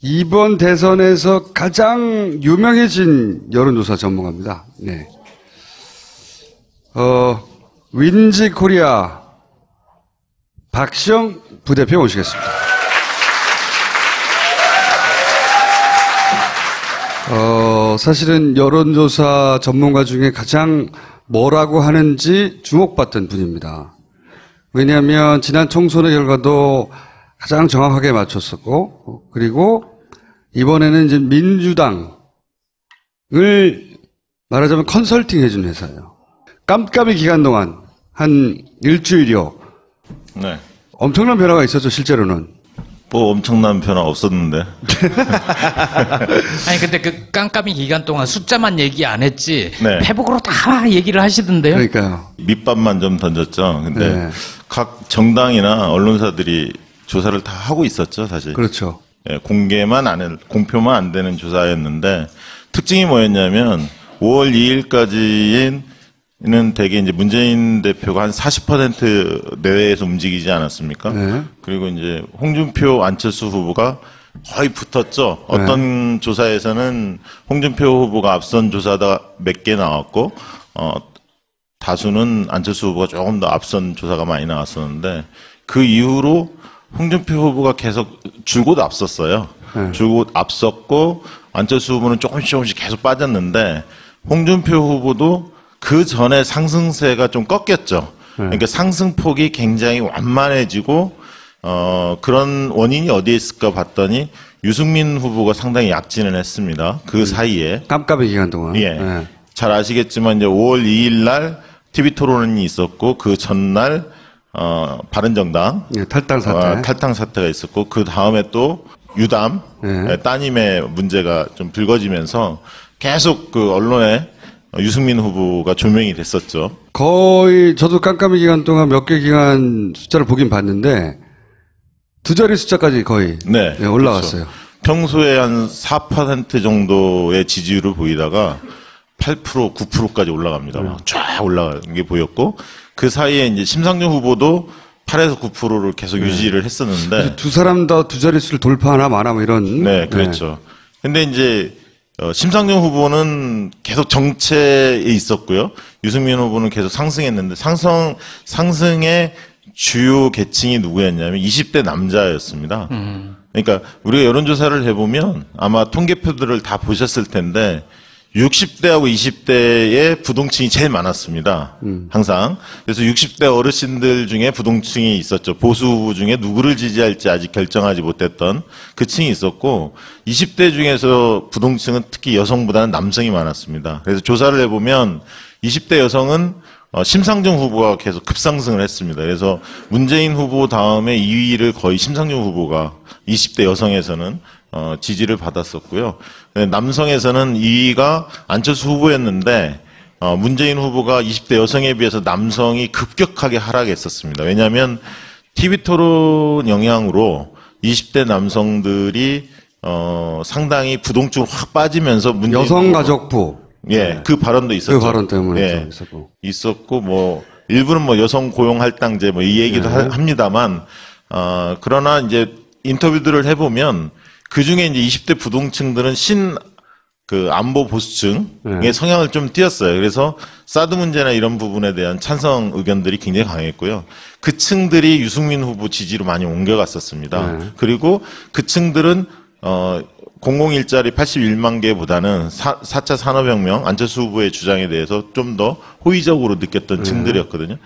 이번 대선에서 가장 유명해진 여론조사 전문가입니다. 네. 윈지 코리아 박시영 부대표 모시겠습니다. 사실은 여론조사 전문가 중에 가장 뭐라고 하는지 주목받던 분입니다. 왜냐하면 지난 총선의 결과도 가장 정확하게 맞췄었고, 그리고 이번에는 이제 민주당을 말하자면 컨설팅 해준 회사예요. 깜깜이 기간 동안 한 일주일여. 네. 엄청난 변화가 있었죠, 실제로는. 뭐 엄청난 변화 없었는데. 아니 근데 그 깜깜이 기간 동안 숫자만 얘기 안 했지. 네. 페북으로 다 얘기를 하시던데요. 그러니까요. 밑밥만 좀 던졌죠. 근데 네. 각 정당이나 언론사들이 조사를 다 하고 있었죠, 사실. 그렇죠. 예, 공표만 안 되는 조사였는데 특징이 뭐였냐면 5월 2일까지는 대개 이제 문재인 대표가 한 40% 내외에서 움직이지 않았습니까? 네. 그리고 이제 홍준표, 안철수 후보가 거의 붙었죠. 어떤 조사에서는 홍준표 후보가 앞선 조사다 몇 개 나왔고, 다수는 안철수 후보가 조금 더 앞선 조사가 많이 나왔었는데 그 이후로 홍준표 후보가 계속 줄곧 앞섰어요. 줄곧 앞섰고 안철수 후보는 조금씩 계속 빠졌는데 홍준표 후보도 그 전에 상승세가 좀 꺾였죠. 그러니까 상승폭이 굉장히 완만해지고 그런 원인이 어디에 있을까 봤더니 유승민 후보가 상당히 약진을 했습니다. 그 사이에 깜깜이 기간 동안. 예. 네. 잘 아시겠지만 이제 5월 2일 날 TV 토론이 있었고 그 전날 바른정당 예, 탈당 사태. 탈당 사태가 있었고 그 다음에 또 유담 따님의 문제가 좀 불거지면서 계속 그 언론에 유승민 후보가 조명이 됐었죠. 거의 저도 깜깜이 기간 동안 몇 개 기간 숫자를 보긴 봤는데 두 자리 숫자까지 거의 네, 올라갔어요. 그렇죠. 평소에 한 4% 정도의 지지율을 보이다가 8%, 9%까지 올라갑니다. 막 쫙 올라가는 게 보였고 그 사이에 이제 심상정 후보도 8에서 9%를 계속 유지를 했었는데 두 사람 다 두 자릿수를 돌파하나 마나 뭐 이런. 네, 그렇죠. 근데 이제 심상정 후보는 계속 정체에 있었고요. 유승민 후보는 계속 상승했는데 상승의 주요 계층이 누구였냐면 20대 남자였습니다. 그러니까 우리가 여론조사를 해보면 아마 통계표들을 다 보셨을 텐데 60대하고 20대의 부동층이 제일 많았습니다. 항상. 그래서 60대 어르신들 중에 부동층이 있었죠. 보수 후보 중에 누구를 지지할지 아직 결정하지 못했던 그 층이 있었고 20대 중에서 부동층은 특히 여성보다는 남성이 많았습니다. 그래서 조사를 해보면 20대 여성은 심상정 후보가 계속 급상승을 했습니다. 그래서 문재인 후보 다음에 2위를 거의 심상정 후보가 20대 여성에서는 지지를 받았었고요. 남성에서는 2위가 안철수 후보였는데 문재인 후보가 20대 여성에 비해서 남성이 급격하게 하락했었습니다. 왜냐하면 TV 토론 영향으로 20대 남성들이 상당히 부동층으로 확 빠지면서 문재인 여성가족부. 예, 그 발언도 있었죠. 그 발언 때문에 예, 있었고 뭐 일부는 뭐 여성 고용 할당제 뭐 이 얘기도 합니다만 그러나 이제 인터뷰들을 해보면 그 중에 이제 20대 부동층들은 그 안보 보수층의 성향을 좀 띄었어요. 그래서 사드 문제나 이런 부분에 대한 찬성 의견들이 굉장히 강했고요. 그 층들이 유승민 후보 지지로 많이 옮겨갔었습니다. 그리고 그 층들은 공공일자리 81만 개보다는 4차 산업혁명 안철수 후보의 주장에 대해서 좀 더 호의적으로 느꼈던 층들이었거든요.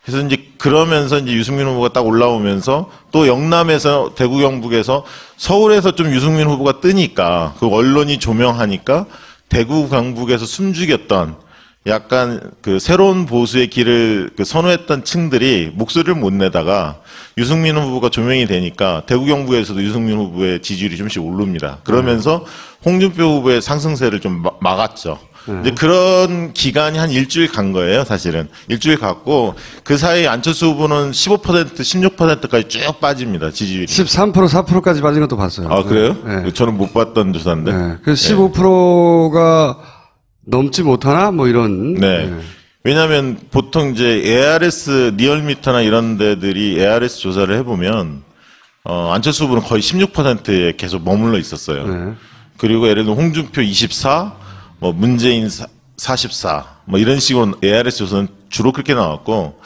그래서 이제 그러면서 이제 유승민 후보가 딱 올라오면서 또 영남에서 대구 경북에서 서울에서 좀 유승민 후보가 뜨니까 그 언론이 조명하니까 대구 경북에서 숨죽였던 약간 그 새로운 보수의 길을 선호했던 층들이 목소리를 못 내다가 유승민 후보가 조명이 되니까 대구 경북에서도 유승민 후보의 지지율이 좀씩 오릅니다. 그러면서 홍준표 후보의 상승세를 좀 막았죠. 이제 그런 기간이 한 일주일 간 거예요, 사실은. 일주일 갔고, 그 사이 안철수 후보는 15%, 16%까지 쭉 빠집니다, 지지율이. 13%, 4%까지 빠진 것도 봤어요. 아, 그래요? 네. 저는 못 봤던 조사인데. 네. 그래서 15%가 넘지 못하나? 뭐 이런. 네. 왜냐하면 보통 이제 ARS, 리얼미터나 이런 데들이 ARS 조사를 해보면 안철수 후보는 거의 16%에 계속 머물러 있었어요. 네. 그리고 예를 들면 홍준표 24, 뭐 문재인 44, 뭐 이런 식으로 ARS 조사는 주로 그렇게 나왔고,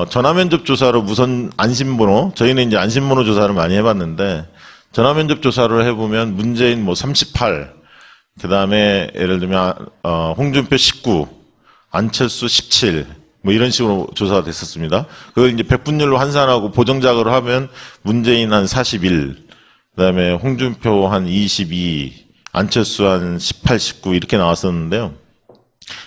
전화면접 조사로 무선 안심번호, 저희는 이제 안심번호 조사를 많이 해봤는데, 전화면접 조사를 해보면 문재인 뭐 38, 그 다음에 예를 들면, 홍준표 19, 안철수 17, 뭐 이런 식으로 조사가 됐었습니다. 그걸 이제 백분율로 환산하고 보정작으로 하면 문재인 한 41, 그 다음에 홍준표 한 22, 안철수 한 18, 19 이렇게 나왔었는데요.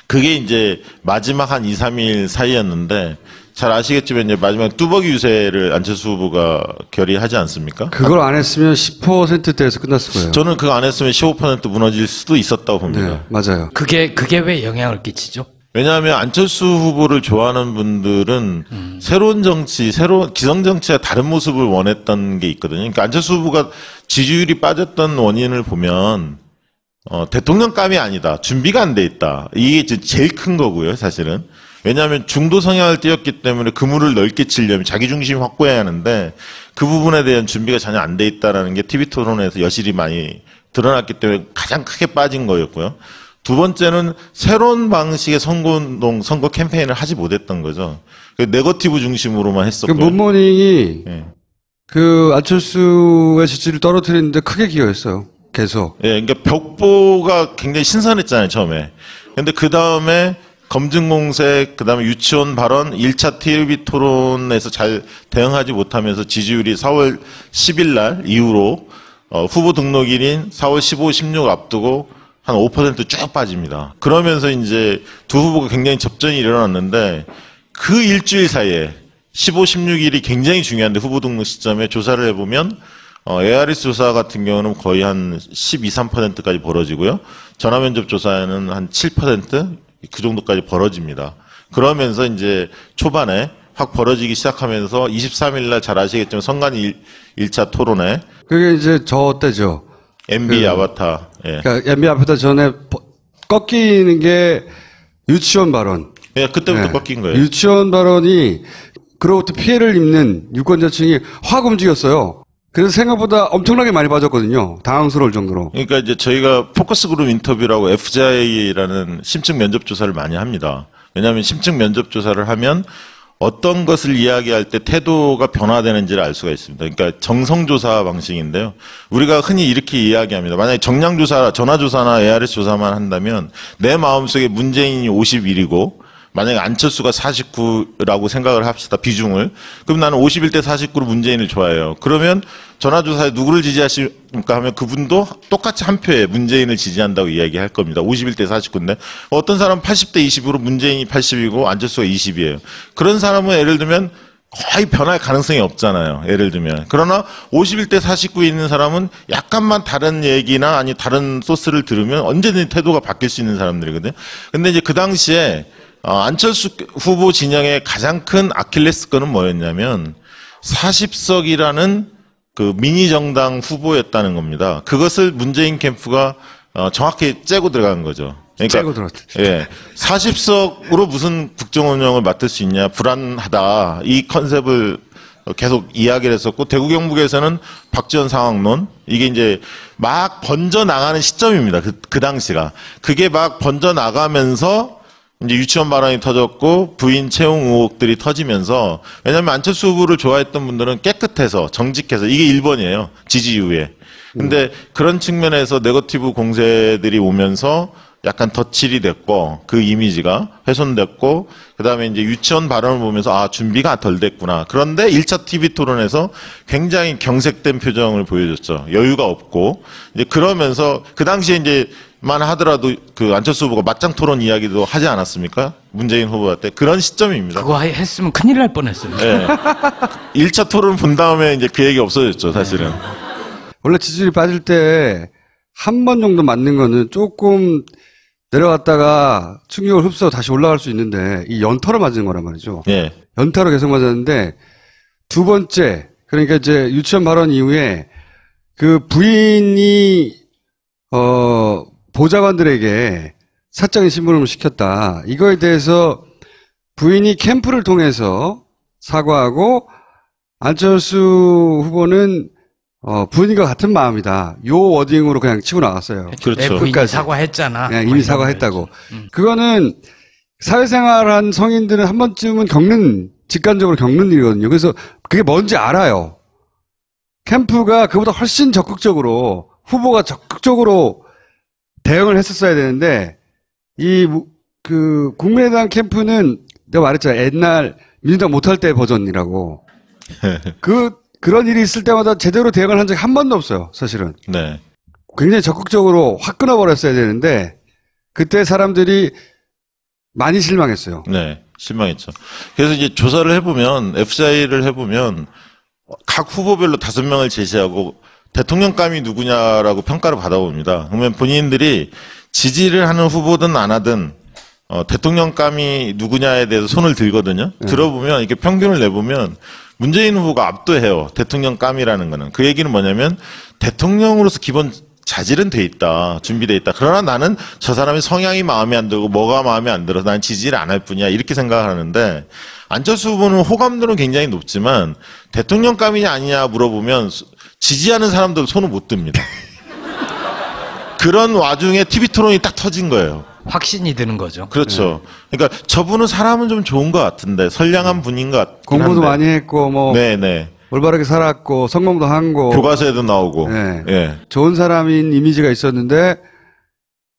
그게 이제 마지막 한 2, 3일 사이였는데 잘 아시겠지만 이제 마지막 뚜벅이 유세를 안철수 후보가 결의하지 않습니까? 그걸 안 했으면 10%대에서 끝났을 거예요. 저는 그거 안 했으면 15% 무너질 수도 있었다고 봅니다. 네, 맞아요. 그게 왜 영향을 끼치죠? 왜냐하면 안철수 후보를 좋아하는 분들은 새로운 정치, 기성 정치와 다른 모습을 원했던 게 있거든요. 그러니까 안철수 후보가 지지율이 빠졌던 원인을 보면 대통령감이 아니다. 준비가 안 돼 있다. 이게 제일 큰 거고요, 사실은. 왜냐하면 중도 성향을 띄었기 때문에 그물을 넓게 치려면 자기 중심 확보해야 하는데 그 부분에 대한 준비가 전혀 안 돼 있다라는 게 TV 토론에서 여실히 많이 드러났기 때문에 가장 크게 빠진 거였고요. 두 번째는 새로운 방식의 선거운동, 선거 캠페인을 하지 못했던 거죠. 네거티브 중심으로만 그 했었고요. 문모닝이 예. 그 안철수의 지지를 떨어뜨리는데 크게 기여했어요. 계속. 예, 그러니까 벽보가 굉장히 신선했잖아요, 처음에. 근데 그 다음에 검증공색, 그 다음에 유치원 발언, 1차 TV 토론에서 잘 대응하지 못하면서 지지율이 4월 10일 날 이후로 후보 등록일인 4월 15, 16 앞두고 한 5% 쭉 빠집니다. 그러면서 이제 두 후보가 굉장히 접전이 일어났는데 그 일주일 사이에 15, 16일이 굉장히 중요한데 후보 등록 시점에 조사를 해보면 ARS 조사 같은 경우는 거의 한 12, 13%까지 벌어지고요. 전화면접 조사에는 한 7%? 그 정도까지 벌어집니다. 그러면서 이제 초반에 확 벌어지기 시작하면서 23일 날 잘 아시겠지만 선관 1차 토론회. 그게 이제 저 때죠. MB 아바타. 예. 그러니까 MB 아바타 전에 꺾이는 게 유치원 발언. 예, 그때부터 네. 꺾인 거예요. 유치원 발언이 그로부터 피해를 입는 유권자층이 확 움직였어요. 그래서 생각보다 엄청나게 많이 빠졌거든요. 당황스러울 정도로. 그러니까 이제 저희가 포커스 그룹 인터뷰라고 FJ라는 심층 면접 조사를 많이 합니다. 왜냐하면 심층 면접 조사를 하면 어떤 것을 이야기할 때 태도가 변화되는지를 알 수가 있습니다. 그러니까 정성조사 방식인데요. 우리가 흔히 이렇게 이야기합니다. 만약에 정량조사, 전화조사나 ARS 조사만 한다면 내 마음속에 문재인이 51이고 만약에 안철수가 49라고 생각을 합시다. 비중을. 그럼 나는 51대 49로 문재인을 좋아해요. 그러면 전화조사에 누구를 지지하십니까 하면 그분도 똑같이 한 표에 문재인을 지지한다고 이야기할 겁니다. 51대 49인데 어떤 사람은 80대 20으로 문재인이 80이고 안철수가 20이에요. 그런 사람은 예를 들면 거의 변할 가능성이 없잖아요. 예를 들면. 그러나 51대 49에 있는 사람은 약간만 다른 얘기나 아니 다른 소스를 들으면 언제든지 태도가 바뀔 수 있는 사람들이거든요. 근데 이제 그 당시에 안철수 후보 진영의 가장 큰 아킬레스건은 뭐였냐면 40석이라는 그 미니 정당 후보였다는 겁니다. 그것을 문재인 캠프가 정확히 째고 들어간 거죠. 그러니까 째고 들어갔죠. 예, 40석으로 무슨 국정 운영을 맡을 수 있냐 불안하다 이 컨셉을 계속 이야기를 했었고 대구 경북에서는 박지원 상황론 이게 이제 막 번져 나가는 시점입니다. 그 당시가 그게 막 번져 나가면서 이제 유치원 발언이 터졌고 부인 채용 의혹들이 터지면서 왜냐하면 안철수 후보를 좋아했던 분들은 깨끗해서 정직해서 이게 1번이에요. 지지 이후에. 근데 그런 측면에서 네거티브 공세들이 오면서 약간 덧칠이 됐고 그 이미지가 훼손됐고 그다음에 이제 유치원 발언을 보면서 아 준비가 덜 됐구나. 그런데 1차 TV 토론에서 굉장히 경색된 표정을 보여줬죠. 여유가 없고 이제 그러면서 그 당시에 이제 만 하더라도 그 안철수 후보가 맞짱 토론 이야기도 하지 않았습니까? 문재인 후보한테 그런 시점입니다. 그거 했으면 큰일 날 뻔했어요. 네. 1차 토론 본 다음에 이제 그 얘기 없어졌죠, 사실은. 원래 지지율이 빠질 때 한 번 정도 맞는 거는 조금 내려갔다가 충격을 흡수하고 다시 올라갈 수 있는데 이 연타로 맞은 거란 말이죠. 예. 연타로 계속 맞았는데 두 번째 그러니까 이제 유치원 발언 이후에 그 부인이 보좌관들에게 사적인 심부름을 시켰다. 이거에 대해서 부인이 캠프를 통해서 사과하고 안철수 후보는 부인과 같은 마음이다. 요 워딩으로 그냥 치고 나갔어요. 그렇죠. 부인이 끝까지. 사과했잖아. 네, 이미 사과했다고. 그거는 사회생활한 성인들은 한 번쯤은 직관적으로 겪는 일이거든요. 그래서 그게 뭔지 알아요. 캠프가 그보다 훨씬 적극적으로, 후보가 적극적으로 대응을 했었어야 되는데, 국민의당 캠프는 내가 말했잖아. 옛날 민주당 못할 때 버전이라고. 그런 일이 있을 때마다 제대로 대응을 한 적이 한 번도 없어요, 사실은. 네. 굉장히 적극적으로 확 끊어버렸어야 되는데, 그때 사람들이 많이 실망했어요. 네. 실망했죠. 그래서 이제 조사를 해보면, FCI를 해보면, 각 후보별로 5명을 제시하고, 대통령감이 누구냐라고 평가를 받아봅니다. 그러면 본인들이 지지를 하는 후보든 안 하든, 대통령감이 누구냐에 대해서 손을 들거든요. 들어보면, 이렇게 평균을 내보면, 문재인 후보가 압도해요. 대통령감이라는 거는. 그 얘기는 뭐냐면, 대통령으로서 기본 자질은 돼 있다. 준비돼 있다. 그러나 나는 저 사람의 성향이 마음에 안 들고 뭐가 마음에 안 들어서 난 지지를 안 할 뿐이야. 이렇게 생각하는데 안철수 후보는 호감도는 굉장히 높지만 대통령감이냐 아니냐 물어보면 지지하는 사람들 손을 못 듭니다. 그런 와중에 TV 토론이 딱 터진 거예요. 확신이 드는 거죠. 그렇죠. 그러니까 저분은 사람은 좀 좋은 것 같은데 선량한 분인 것 같긴 공부도 한데. 많이 했고 네네. 올바르게 살았고 성공도 한 거. 교과서에도 나오고. 네. 예. 좋은 사람인 이미지가 있었는데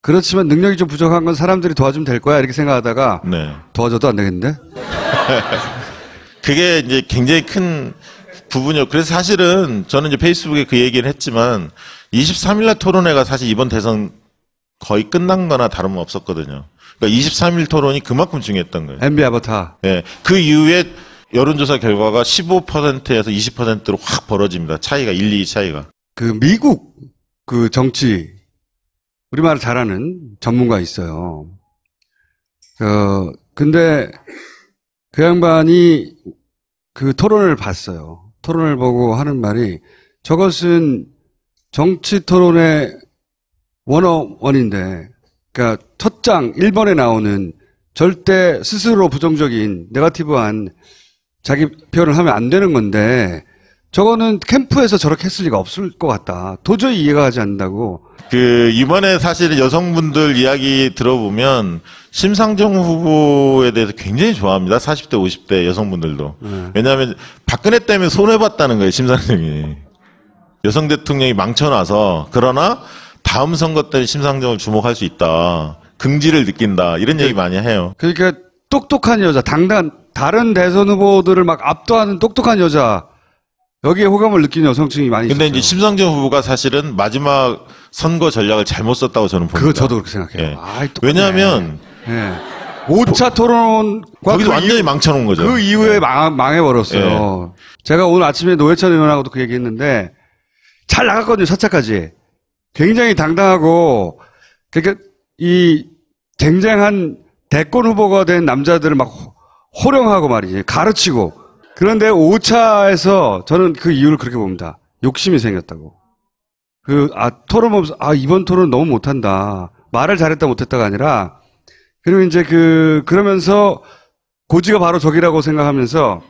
그렇지만 능력이 좀 부족한 건 사람들이 도와주면 될 거야 이렇게 생각하다가 네. 도와줘도 안 되겠는데? 그게 이제 굉장히 큰 부분이요. 그래서 사실은 저는 이제 페이스북에 그 얘기를 했지만 23일날 토론회가 사실 이번 대선 거의 끝난 거나 다름없었거든요. 그러니까 23일 토론이 그만큼 중요했던 거예요. MB 아바타. 예. 그 이후에 여론조사 결과가 15%에서 20%로 확 벌어집니다. 차이가 1, 2 차이가. 미국 정치 우리말을 잘하는 전문가 있어요. 근데 그 양반이 그 토론을 봤어요. 토론을 보고 하는 말이 저것은 정치 토론의 101인데 그러니까 첫 장 1번에 나오는 절대 스스로 부정적인 네거티브한 자기 표현을 하면 안 되는 건데 저거는 캠프에서 저렇게 했을 리가 없을 것 같다. 도저히 이해가 가지 않는다고. 이번에 사실 여성분들 이야기 들어보면 심상정 후보에 대해서 굉장히 좋아합니다. 40대, 50대 여성분들도. 왜냐하면 박근혜 때문에 손해봤다는 거예요, 심상정이. 여성 대통령이 망쳐놔서. 그러나 다음 선거 때 심상정을 주목할 수 있다. 긍지를 느낀다. 이런 얘기 많이 해요. 그러니까 똑똑한 여자, 다른 대선 후보들을 막 압도하는 똑똑한 여자. 여기에 호감을 느끼는 여성층이 많이 있어요. 근데 이제 심상정 후보가 사실은 마지막 선거 전략을 잘못 썼다고 저는 봅니다. 그거 저도 그렇게 생각해요. 예. 왜냐하면 5차 토론과 거기서 완전히 망쳐놓은 거죠. 그 이후에 예. 망해버렸어요. 제가 오늘 아침에 노회찬 의원하고도 그 얘기했는데 잘 나갔거든요. 4차까지. 굉장히 당당하고 그러니까 이 쟁쟁한 대권 후보가 된 남자들을 막 호령하고 말이지. 가르치고. 그런데 5차에서 저는 그 이유를 그렇게 봅니다. 욕심이 생겼다고. 토론 보면서, 이번 토론 너무 못한다. 말을 잘했다 못했다가 아니라, 그리고 이제 그러면서 고지가 바로 저기라고 생각하면서,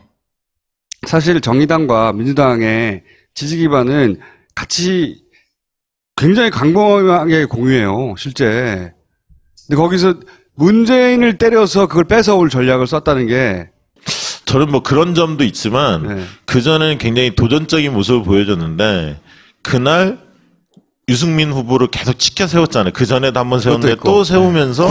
사실 정의당과 민주당의 지지 기반은 같이 굉장히 광범위하게 공유해요, 실제. 근데 거기서 문재인을 때려서 그걸 뺏어올 전략을 썼다는 게, 저는 뭐 그런 점도 있지만 그전에는 굉장히 도전적인 모습을 보여줬는데 그날 유승민 후보를 계속 치켜 세웠잖아요. 그전에도 한번 세웠는데 또 세우면서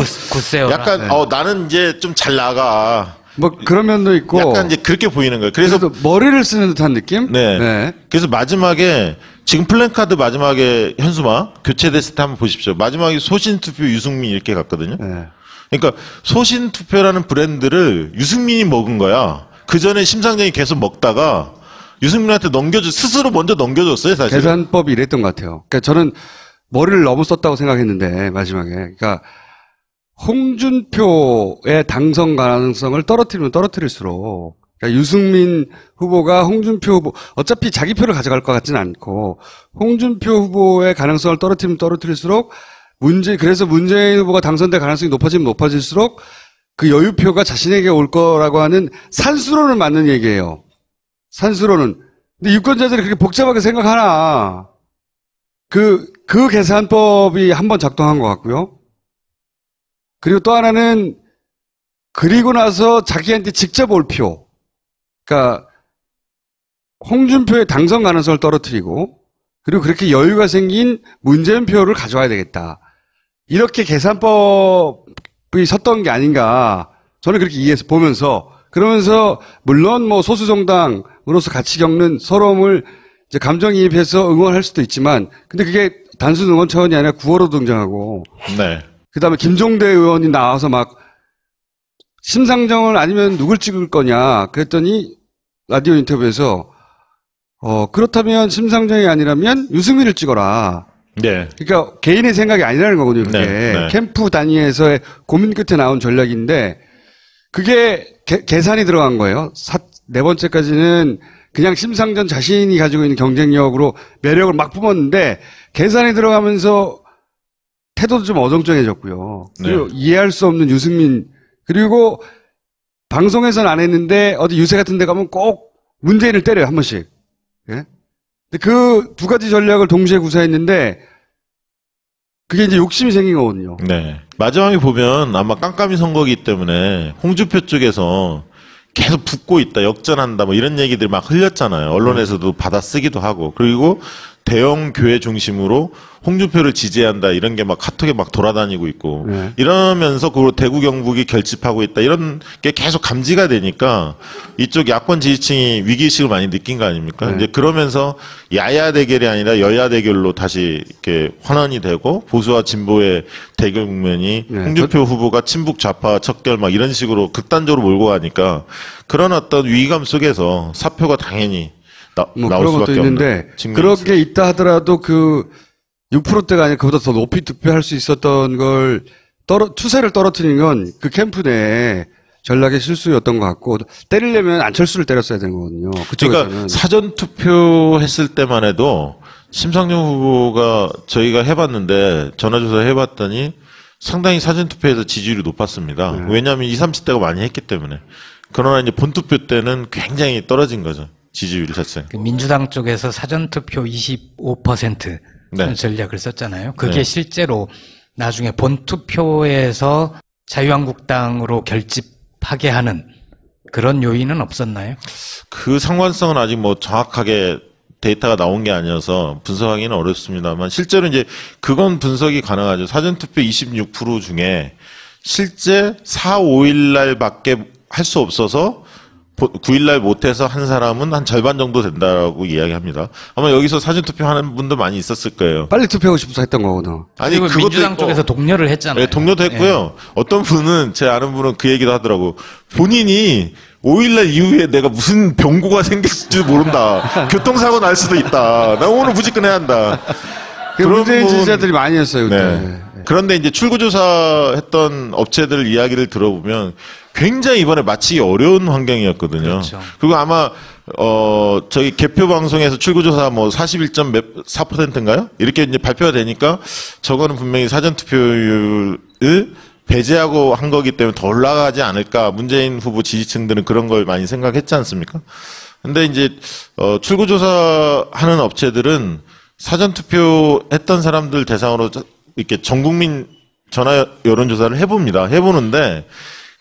약간 나는 이제 좀 잘 나가. 뭐 그런 면도 있고 약간 이제 그렇게 보이는 거예요. 그래서 머리를 쓰는 듯한 느낌? 네. 그래서 마지막에 지금 플랜카드 마지막에 현수막 교체됐을 때 한번 보십시오. 마지막에 소신투표 유승민 이렇게 갔거든요. 그러니까 소신투표라는 브랜드를 유승민이 먹은 거야. 그 전에 심상정이 계속 먹다가 유승민한테 스스로 먼저 넘겨줬어요, 사실. 계산법이 이랬던 것 같아요. 그러니까 저는 머리를 너무 썼다고 생각했는데, 마지막에. 그러니까, 홍준표의 당선 가능성을 떨어뜨리면 떨어뜨릴수록, 그러니까 유승민 후보가 홍준표 후보, 어차피 자기 표를 가져갈 것 같지는 않고, 홍준표 후보의 가능성을 떨어뜨리면 떨어뜨릴수록, 그래서 문재인 후보가 당선될 가능성이 높아지면 높아질수록, 그 여유표가 자신에게 올 거라고 하는 산수론을 맞는 얘기예요. 산수로는. 근데 유권자들이 그렇게 복잡하게 생각하나. 그 계산법이 한번 작동한 것 같고요. 그리고 또 하나는 그리고 나서 자기한테 직접 올 표. 그러니까 홍준표의 당선 가능성을 떨어뜨리고 그리고 그렇게 여유가 생긴 문재인 표를 가져와야 되겠다. 이렇게 계산법이 섰던 게 아닌가. 저는 그렇게 이해해서 보면서 그러면서 물론 뭐 소수 정당으로서 같이 겪는 서러움을 이제 감정이입해서 응원할 수도 있지만 근데 그게 단순 응원 차원이 아니라 구호로 등장하고 네. 그다음에 김종대 의원이 나와서 막 심상정을 아니면 누굴 찍을 거냐 그랬더니 라디오 인터뷰에서 그렇다면 심상정이 아니라면 유승민을 찍어라. 네. 그러니까 개인의 생각이 아니라는 거거든요. 그게 네. 캠프 단위에서의 고민 끝에 나온 전략인데 그게 계산이 들어간 거예요. 네 번째까지는 그냥 심상정 자신이 가지고 있는 경쟁력으로 매력을 막 뿜었는데 계산이 들어가면서 태도도 좀 어정쩡해졌고요. 그리고 네. 이해할 수 없는 유승민 그리고 방송에서는 안 했는데 어디 유세 같은 데 가면 꼭 문재인을 때려요. 한 번씩. 예? 그 두 가지 전략을 동시에 구사했는데 그게 이제 욕심이 생긴 거거든요. 네. 마지막에 보면 아마 깜깜이 선거기 때문에 홍준표 쪽에서 계속 붙고 있다, 역전한다, 뭐 이런 얘기들이 막 흘렸잖아요. 언론에서도 받아쓰기도 하고. 그리고 대형 교회 중심으로 홍준표를 지지한다, 이런 게 막 카톡에 막 돌아다니고 있고. 네. 이러면서 그 대구 경북이 결집하고 있다, 이런 게 계속 감지가 되니까 이쪽 야권 지지층이 위기의식을 많이 느낀 거 아닙니까? 네. 이제 그러면서 야야 대결이 아니라 여야 대결로 다시 이렇게 환원이 되고 보수와 진보의 대결 국면이 네. 홍준표 후보가 친북 좌파 척결 막 이런 식으로 극단적으로 몰고 가니까 그런 어떤 위기감 속에서 사표가 당연히 뭐 나올 그런 것도 수밖에 있는데 없는 측면이 그런 있어요. 게 있다 하더라도 그 6%대가 아니라 그보다 더 높이 득표할 수 있었던 걸 추세를 떨어뜨리는 건 그 캠프 내에 전략의 실수였던 것 같고 때리려면 안철수를 때렸어야 되는 거거든요. 그쪽에서는. 그러니까 사전 투표했을 때만 해도 심상정 후보가 저희가 해봤는데 전화조사 해봤더니 상당히 사전 투표에서 지지율이 높았습니다. 네. 왜냐하면 20, 30대가 많이 했기 때문에. 그러나 이제 본투표 때는 굉장히 떨어진 거죠. 지지율 자체. 그 민주당 쪽에서 사전투표 25% 네. 전략을 썼잖아요. 그게 네. 실제로 나중에 본투표에서 자유한국당으로 결집하게 하는 그런 요인은 없었나요? 그 상관성은 아직 뭐 정확하게 데이터가 나온 게 아니어서 분석하기는 어렵습니다만 실제로 이제 그건 분석이 가능하죠. 사전투표 26% 중에 실제 4, 5일 날밖에 할 수 없어서 9일날 못해서 한 사람은 한 절반 정도 된다고 이야기합니다. 아마 여기서 사전투표 하는 분도 많이 있었을 거예요. 빨리 투표하고 싶어서 했던 거거든. 아니, 그리고 그것도 민주당 있고, 쪽에서 독려를 했잖아요. 네, 독려도 했고요. 어떤 분은, 제 아는 분은 그 얘기도 하더라고. 본인이 5일날 이후에 내가 무슨 병고가 생길지도 모른다. 교통사고 날 수도 있다. 나 오늘 무조건 해야 한다. 문재인 분- 지지자들이 많이 했어요. 그때. 네. 그런데 이제 출구조사 했던 업체들 이야기를 들어보면 굉장히 이번에 마치기 어려운 환경이었거든요. 그렇죠. 그리고 아마, 저희 개표 방송에서 출구조사 뭐 41.4%인가요? 이렇게 이제 발표가 되니까 저거는 분명히 사전투표율을 배제하고 한 거기 때문에 더 올라가지 않을까. 문재인 후보 지지층들은 그런 걸 많이 생각했지 않습니까? 근데 이제, 출구조사 하는 업체들은 사전투표 했던 사람들 대상으로 이렇게 전국민 전화 여론조사를 해봅니다. 해보는데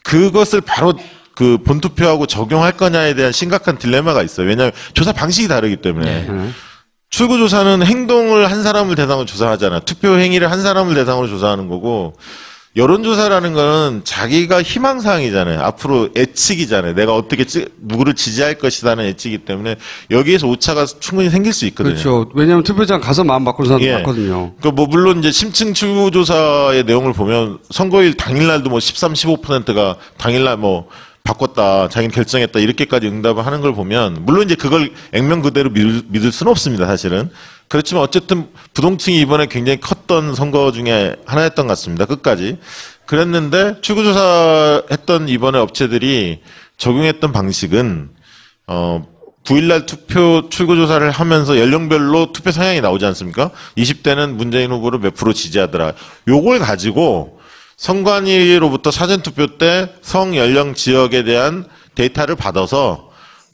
그것을 바로 그 본투표하고 적용할 거냐에 대한 심각한 딜레마가 있어요. 왜냐하면 조사 방식이 다르기 때문에. 네. 출구조사는 행동을 한 사람을 대상으로 조사하잖아. 투표 행위를 한 사람을 대상으로 조사하는 거고 여론조사라는 거는 자기가 희망사항이잖아요. 앞으로 예측이잖아요. 내가 어떻게 누구를 지지할 것이라는 예측이기 때문에 여기에서 오차가 충분히 생길 수 있거든요. 그렇죠. 왜냐하면 투표장 가서 마음 바꾸는 사람도 예. 많거든요. 그 뭐 물론 이제 심층 출구조사의 내용을 보면 선거일 당일날도 뭐 13, 15%가 당일날 뭐 바꿨다, 자기는 결정했다 이렇게까지 응답을 하는 걸 보면 물론 이제 그걸 액면 그대로 믿을 수는 없습니다, 사실은. 그렇지만 어쨌든 부동층이 이번에 굉장히 컸던 선거 중에 하나였던 것 같습니다. 끝까지. 그랬는데 출구조사 했던 이번에 업체들이 적용했던 방식은 9일날 투표 출구조사를 하면서 연령별로 투표 성향이 나오지 않습니까? 20대는 문재인 후보를 몇 프로 지지하더라. 요걸 가지고 선관위로부터 사전투표 때 성, 연령, 지역에 대한 데이터를 받아서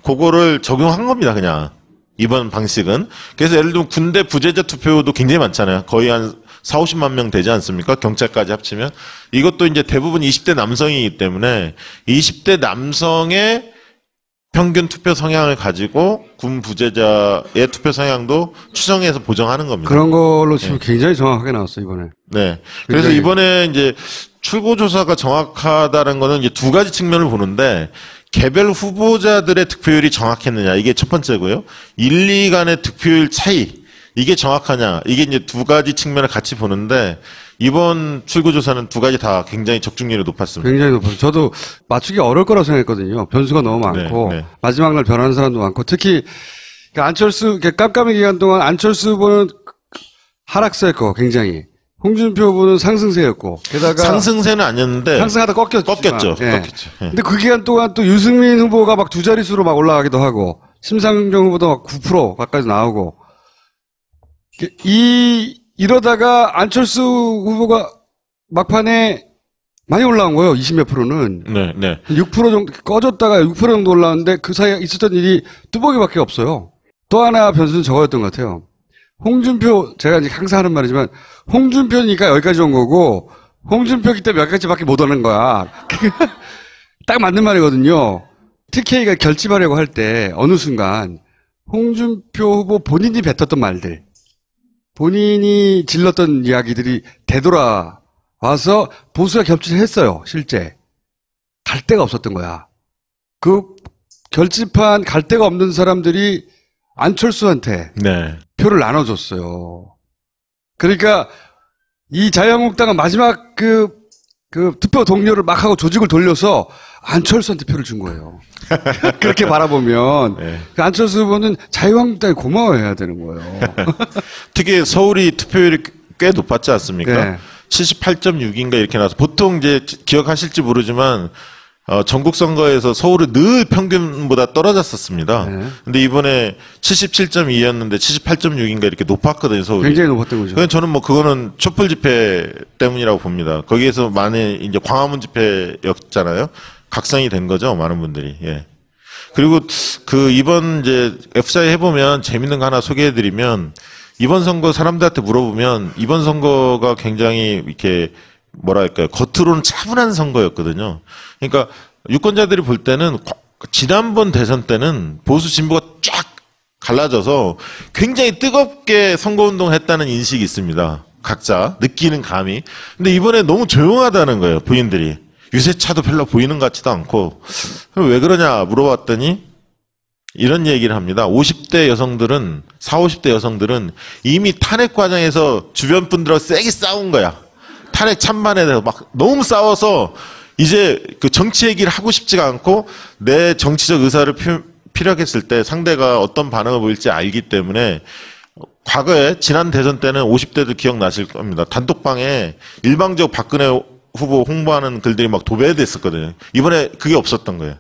그거를 적용한 겁니다, 그냥. 이번 방식은. 그래서 예를 들면 군대 부재자 투표도 굉장히 많잖아요. 거의 한 4, 50만 명 되지 않습니까? 경찰까지 합치면. 이것도 이제 대부분 20대 남성이기 때문에 20대 남성의 평균 투표 성향을 가지고 군 부재자의 투표 성향도 추정해서 보정하는 겁니다. 그런 걸로 지금 굉장히 정확하게 나왔어요, 이번에. 네. 그래서 이번에 이제 출구조사가 정확하다는 거는 이제 두 가지 측면을 보는데, 개별 후보자들의 득표율이 정확했느냐, 이게 첫 번째고요. 1, 2 간의 득표율 차이, 이게 정확하냐, 이게 이제 두 가지 측면을 같이 보는데, 이번 출구조사는 두 가지 다 굉장히 적중률이 높았습니다. 굉장히 높았어요. 저도 맞추기 어려울 거라고 생각했거든요. 변수가 너무 많고, 네. 마지막 날 변하는 사람도 많고, 특히, 안철수, 깜깜이 기간 동안 안철수 후보는 하락세였고, 굉장히. 홍준표 후보는 상승세였고, 게다가. 상승세는 아니었는데. 상승하다 꺾였죠. 꺾였죠. 예. 꺾였죠. 예. 근데 그 기간 동안 또 유승민 후보가 막 두 자릿수로 막 올라가기도 하고, 심상정 후보도 막 9% 가까이 나오고, 이러다가 안철수 후보가 막판에 많이 올라온 거예요. 20몇 프로는. 네. 6% 정도, 꺼졌다가 6% 정도 올라왔는데 그 사이에 있었던 일이 뚜벅이밖에 없어요. 또 하나 변수는 저거였던 것 같아요. 홍준표, 제가 이제 항상 하는 말이지만, 홍준표니까 여기까지 온 거고, 홍준표기 때문에 여기까지밖에 못 오는 거야. 딱 맞는 말이거든요. TK가 결집하려고 할 때, 어느 순간, 홍준표 후보 본인이 뱉었던 말들, 본인이 질렀던 이야기들이 되돌아와서 보수가 겹치를 했어요, 실제. 갈 데가 없었던 거야. 그 결집한 갈 데가 없는 사람들이 안철수한테 네. 표를 나눠줬어요. 그러니까 이 자유한국당은 마지막 그 투표 동료를 막 하고 조직을 돌려서 안철수한테 표를 준 거예요. 그렇게 바라보면 네. 그 안철수 후보는 자유한국당에 고마워해야 되는 거예요. 특히 서울이 투표율이 꽤 높았지 않습니까? 네. 78.6인가 이렇게 나와서 보통 이제 기억하실지 모르지만 전국 선거에서 서울은 늘 평균보다 떨어졌었습니다. 네. 근데 이번에 77.2였는데 78.6인가 이렇게 높았거든요, 서울이. 굉장히 높았던 거죠. 그건 저는 뭐 그거는 촛불 집회 때문이라고 봅니다. 거기에서 많이 이제 광화문 집회였잖아요. 각성이 된 거죠, 많은 분들이. 예. 그리고 그 이번 이제 F사에 해보면 재밌는 거 하나 소개해드리면, 이번 선거 사람들한테 물어보면 이번 선거가 굉장히 이렇게 뭐랄까요, 겉으로는 차분한 선거였거든요. 그러니까 유권자들이 볼 때는 지난번 대선 때는 보수 진보가 쫙 갈라져서 굉장히 뜨겁게 선거운동을 했다는 인식이 있습니다. 각자 느끼는 감이. 근데 이번에 너무 조용하다는 거예요, 부인들이. 유세차도 별로 보이는 것 같지도 않고. 그럼 왜 그러냐 물어봤더니 이런 얘기를 합니다. 50대 여성들은, 40, 50대 여성들은 이미 탄핵 과정에서 주변 분들하고 세게 싸운 거야. 탄핵 찬반에 대해서 막 너무 싸워서 이제 그 정치 얘기를 하고 싶지가 않고 내 정치적 의사를 피력했을 때 상대가 어떤 반응을 보일지 알기 때문에, 과거에 지난 대선 때는 50대도 기억나실 겁니다. 단톡방에 일방적 박근혜 후보 홍보하는 글들이 막 도배됐었거든요. 이번에 그게 없었던 거예요.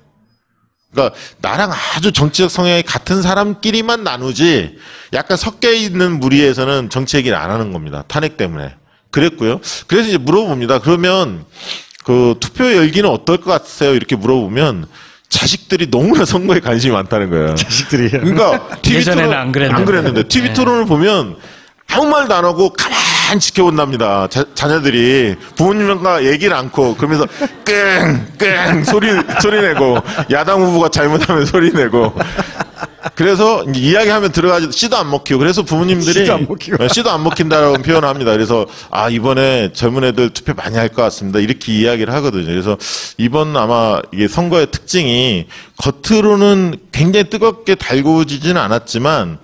그러니까 나랑 아주 정치적 성향이 같은 사람끼리만 나누지 약간 섞여 있는 무리에서는 정치 얘기를 안 하는 겁니다. 탄핵 때문에. 그랬고요. 그래서 이제 물어봅니다. 그러면 그 투표 열기는 어떨 것 같으세요? 이렇게 물어보면 자식들이 너무나 선거에 관심이 많다는 거예요. 자식들이. 그러니까 예전에는 안 그랬는데. TV 토론을 보면 아무 말도 안 하고 가만히 지켜본답니다. 자녀들이 부모님과 얘기를 않고 그러면서 끙끙 소리 내고, 야당 후보가 잘못하면 소리 내고. 그래서 이야기하면 들어가지 씨도 안 먹히고, 그래서 부모님들이 씨도 안 먹힌다라고 표현을 합니다. 그래서 이번에 젊은 애들 투표 많이 할 것 같습니다. 이렇게 이야기를 하거든요. 그래서 이번 아마 이게 선거의 특징이 겉으로는 굉장히 뜨겁게 달구지지는 않았지만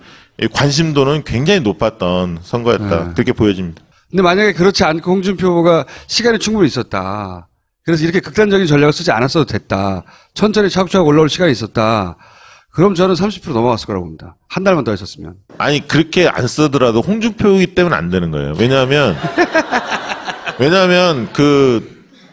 관심도는 굉장히 높았던 선거였다. 네. 그렇게 보여집니다. 근데 만약에 그렇지 않고 홍준표 후보가 시간이 충분히 있었다. 그래서 이렇게 극단적인 전략을 쓰지 않았어도 됐다. 천천히 차곡차곡 올라올 시간이 있었다. 그럼 저는 30% 넘어갔을 거라고 봅니다. 한 달만 더 했었으면. 아니, 그렇게 안 쓰더라도 홍준표이기 때문에 안 되는 거예요. 왜냐하면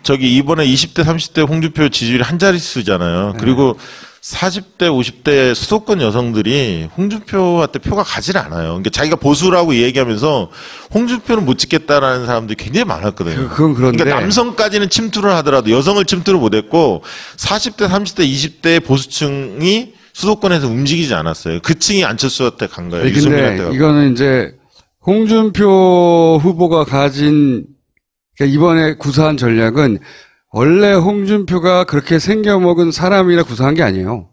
이번에 20대, 30대 홍준표 지지율이 한 자릿수잖아요. 그리고 40대, 50대 수도권 여성들이 홍준표한테 표가 가지 않아요. 그러니까 자기가 보수라고 얘기하면서 홍준표는 못 찍겠다라는 사람들이 굉장히 많았거든요. 그건 그런데. 그러니까 남성까지는 침투를 하더라도 여성을 침투를 못했고 40대, 30대, 20대의 보수층이 수도권에서 움직이지 않았어요. 그 층이 안철수한테 간 거예요. 근데 이거는 이제 홍준표 후보가 가진 그러니까 이번에 구사한 전략은 원래 홍준표가 그렇게 생겨먹은 사람이라 구사한 게 아니에요.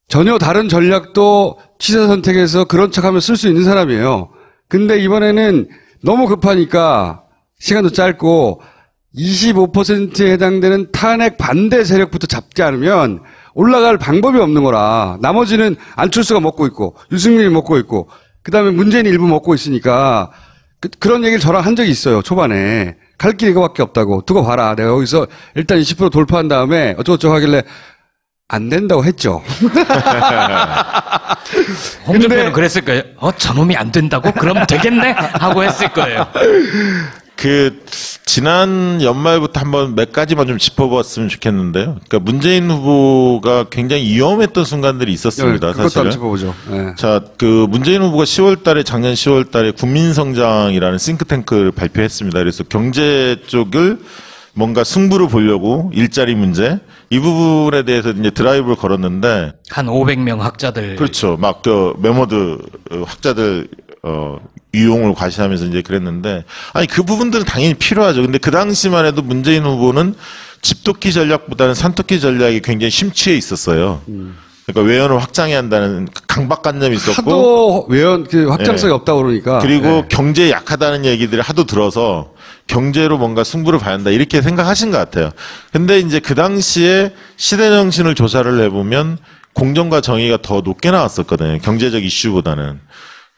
전혀 다른 전략도 취사 선택에서 그런 척하면 쓸 수 있는 사람이에요. 근데 이번에는 너무 급하니까 시간도 짧고 25%에 해당되는 탄핵 반대 세력부터 잡지 않으면 올라갈 방법이 없는 거라. 나머지는 안철수가 먹고 있고 유승민이 먹고 있고 그다음에 문재인이 일부 먹고 있으니까 그런 얘기를 저랑 한 적이 있어요. 초반에. 갈 길 이거밖에 없다고. 두고 봐라. 내가 여기서 일단 20% 돌파한 다음에 어쩌고저쩌고 하길래 안 된다고 했죠. 홍준표는 그랬을 거예요. 저놈이 안 된다고? 그럼 되겠네? 하고 했을 거예요. 지난 연말부터 한번 몇 가지만 좀 짚어봤으면 좋겠는데요. 그러니까 문재인 후보가 굉장히 위험했던 순간들이 있었습니다. 그것도 사실은. 한번 짚어보죠. 네. 자, 문재인 후보가 작년 10월 달에 국민성장이라는 싱크탱크를 발표했습니다. 그래서 경제 쪽을 뭔가 승부를 보려고 일자리 문제 이 부분에 대해서 이제 드라이브를 걸었는데 한 500명 학자들. 그렇죠. 막 메모드 학자들 유용을 과시하면서 이제 그랬는데 아니 그 부분들은 당연히 필요하죠. 근데 그 당시만 해도 문재인 후보는 집토끼 전략보다는 산토끼 전략이 굉장히 심취해 있었어요. 그러니까 외연을 확장해야 한다는 강박관념이 있었고 하도 외연 확장성이 없다 그러니까 그리고 경제에 약하다는 얘기들을 하도 들어서 경제로 뭔가 승부를 봐야 한다 이렇게 생각하신 것 같아요. 근데 이제 그 당시에 시대 정신을 조사를 해보면 공정과 정의가 더 높게 나왔었거든요. 경제적 이슈보다는.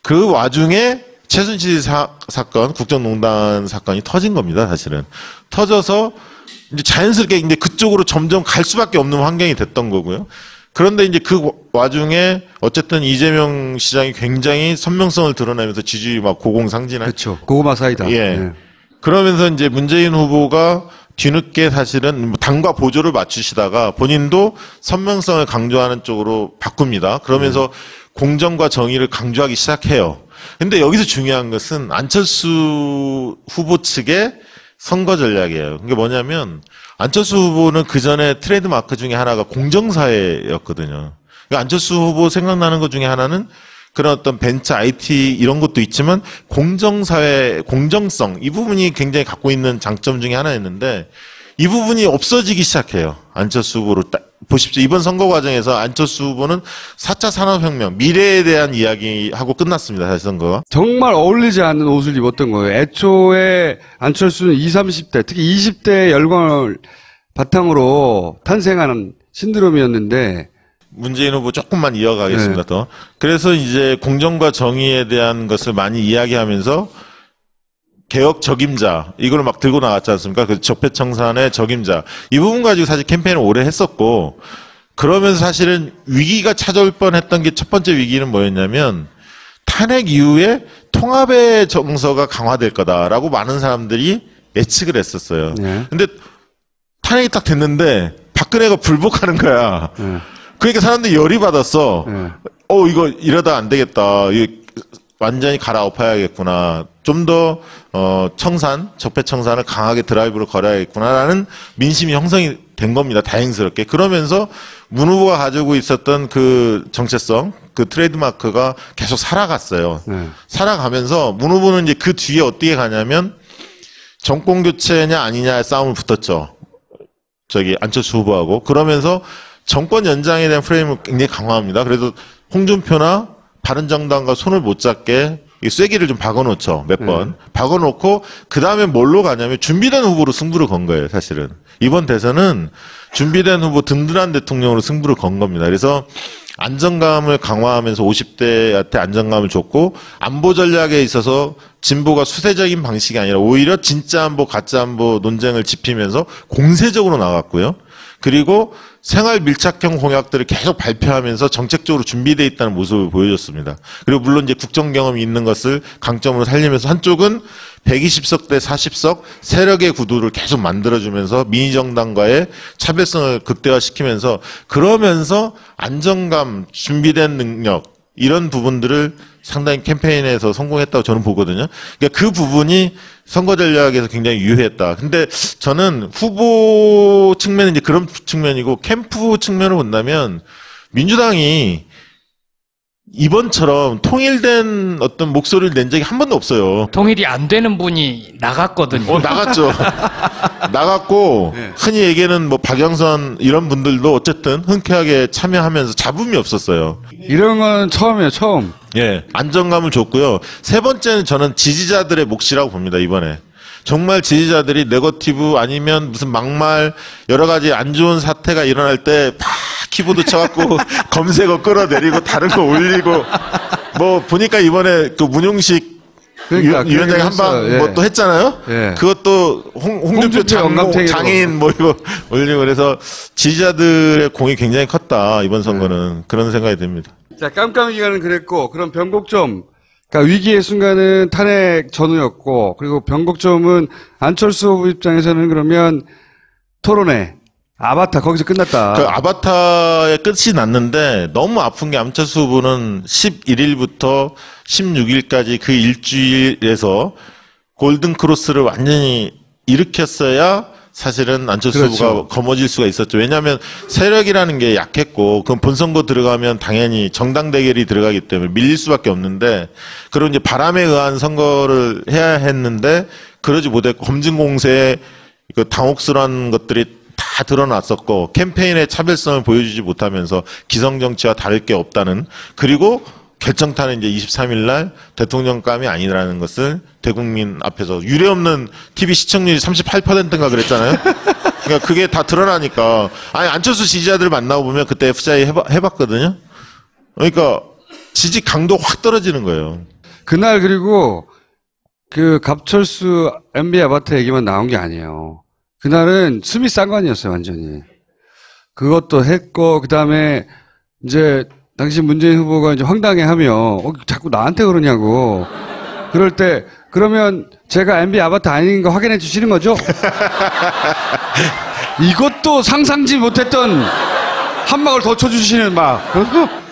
그 와중에 최순실 사건, 국정농단 사건이 터진 겁니다, 사실은. 터져서 이제 자연스럽게 이제 그쪽으로 점점 갈 수밖에 없는 환경이 됐던 거고요. 그런데 이제 그 와중에 어쨌든 이재명 시장이 굉장히 선명성을 드러내면서 지지율이 막 고공상진한. 그렇죠. 고구마 사이다. 예. 네. 그러면서 이제 문재인 후보가 뒤늦게 사실은 당과 보조를 맞추시다가 본인도 선명성을 강조하는 쪽으로 바꿉니다. 그러면서 공정과 정의를 강조하기 시작해요. 근데 여기서 중요한 것은 안철수 후보 측의 선거 전략이에요. 그게 뭐냐면 안철수 후보는 그 전에 트레이드 마크 중에 하나가 공정사회였거든요. 그러니까 안철수 후보 생각나는 것 중에 하나는 그런 어떤 벤처 IT 이런 것도 있지만 공정사회, 공정성 이 부분이 굉장히 갖고 있는 장점 중에 하나였는데 이 부분이 없어지기 시작해요. 안철수 후보로 보십시오. 이번 선거 과정에서 안철수 후보는 4차 산업혁명, 미래에 대한 이야기하고 끝났습니다. 사실 선거가. 정말 어울리지 않는 옷을 입었던 거예요. 애초에 안철수는 20, 30대, 특히 20대의 열광을 바탕으로 탄생하는 신드롬이었는데 문재인 후보 조금만 이어가겠습니다. 네. 더. 그래서 이제 공정과 정의에 대한 것을 많이 이야기하면서 개혁 적임자 이걸 막 들고 나왔지 않습니까? 그 적폐청산의 적임자 이 부분 가지고 사실 캠페인을 오래 했었고 그러면서 사실은 위기가 찾아올 뻔했던 게 첫 번째 위기는 뭐였냐면 탄핵 이후에 통합의 정서가 강화될 거다라고 많은 사람들이 예측을 했었어요. 네. 근데 탄핵이 딱 됐는데 박근혜가 불복하는 거야. 네. 그러니까 사람들이 열이 받았어. 네. 이거 이러다 안 되겠다. 완전히 갈아엎어야겠구나. 좀 더 적폐청산을 강하게 드라이브를 걸어야겠구나라는 민심이 형성이 된 겁니다. 다행스럽게. 그러면서 문 후보가 가지고 있었던 그 정체성, 그 트레이드마크가 계속 살아갔어요. 네. 살아가면서 문 후보는 이제 그 뒤에 어떻게 가냐면 정권 교체냐 아니냐의 싸움을 붙었죠. 안철수 후보하고. 그러면서 정권 연장에 대한 프레임을 굉장히 강화합니다. 그래서 홍준표나 바른정당과 손을 못 잡게 쐐기를 좀 박아놓죠. 몇 번. 박아놓고 그 다음에 뭘로 가냐면 준비된 후보로 승부를 건 거예요. 사실은. 이번 대선은 준비된 후보 든든한 대통령으로 승부를 건 겁니다. 그래서 안정감을 강화하면서 50대한테 안정감을 줬고 안보 전략에 있어서 진보가 수세적인 방식이 아니라 오히려 진짜 안보, 가짜 안보 논쟁을 짚으면서 공세적으로 나갔고요. 그리고 생활 밀착형 공약들을 계속 발표하면서 정책적으로 준비되어 있다는 모습을 보여줬습니다. 그리고 물론 이제 국정 경험이 있는 것을 강점으로 살리면서 한쪽은 120석 대 40석 세력의 구도를 계속 만들어주면서 민의정당과의 차별성을 극대화시키면서 그러면서 안정감, 준비된 능력 이런 부분들을 상당히 캠페인에서 성공했다고 저는 보거든요. 그러니까 그 부분이 선거 전략에서 굉장히 유효했다. 근데 저는 후보 측면은 이제 그런 측면이고 캠프 측면을 본다면 민주당이 이번처럼 통일된 어떤 목소리를 낸 적이 한 번도 없어요. 통일이 안 되는 분이 나갔거든요. 나갔죠. 나갔고, 네. 흔히 얘기하는 뭐 박영선 이런 분들도 어쨌든 흔쾌하게 참여하면서 잡음이 없었어요. 이런 건 처음이에요, 처음. 예. 안정감을 줬고요. 세 번째는 저는 지지자들의 몫이라고 봅니다, 이번에. 정말 지지자들이 네거티브 아니면 무슨 막말 여러 가지 안 좋은 사태가 일어날 때 팍 키보드 쳐갖고 검색어 끌어내리고 다른 거 올리고 뭐 보니까 이번에 그 문용식 그러니까, 위원장이 한방 뭐 또 했잖아요. 예. 그것도 홍준표 장인 뭐 이거 올리고 그래서 지지자들의 공이 굉장히 컸다 이번 선거는 그런 생각이 듭니다. 자, 깜깜이 기간은 그랬고, 그럼 변곡점. 그러니까 위기의 순간은 탄핵 전후였고, 그리고 변곡점은 안철수 후보 입장에서는 그러면 토론회, 아바타, 거기서 끝났다. 그 아바타의 끝이 났는데 너무 아픈 게 안철수 후보는 11일부터 16일까지 그 일주일에서 골든 크로스를 완전히 일으켰어야 사실은 안철수 그렇죠. 후보가 거머쥘 수가 있었죠. 왜냐하면 세력이라는 게 약했고, 그럼 본선거 들어가면 당연히 정당 대결이 들어가기 때문에 밀릴 수밖에 없는데, 그런 이제 바람에 의한 선거를 해야 했는데, 그러지 못했고, 검증 공세에 그 당혹스러운 것들이 다 드러났었고, 캠페인의 차별성을 보여주지 못하면서 기성 정치와 다를 게 없다는, 그리고 결정타는 이제 23일 날 대통령감이 아니라는 것을 대국민 앞에서 유례없는 TV 시청률이 38%인가 그랬잖아요. 그러니까 그게 다 드러나니까. 아니, 안철수 지지자들 만나고 보면 그때 FJ 해봤거든요. 그러니까 지지 강도 확 떨어지는 거예요. 그날 그리고 그 갑철수 MB 아바타 얘기만 나온 게 아니에요. 그날은 수미 쌍관이었어요, 완전히. 그것도 했고, 그 다음에 이제 당시 문재인 후보가 이제 황당해하며 자꾸 나한테 그러냐고. 그럴 때 그러면 제가 MB 아바타 아닌 거 확인해 주시는 거죠? 이것도 상상지 못했던 한 방울 더 쳐주시는 막.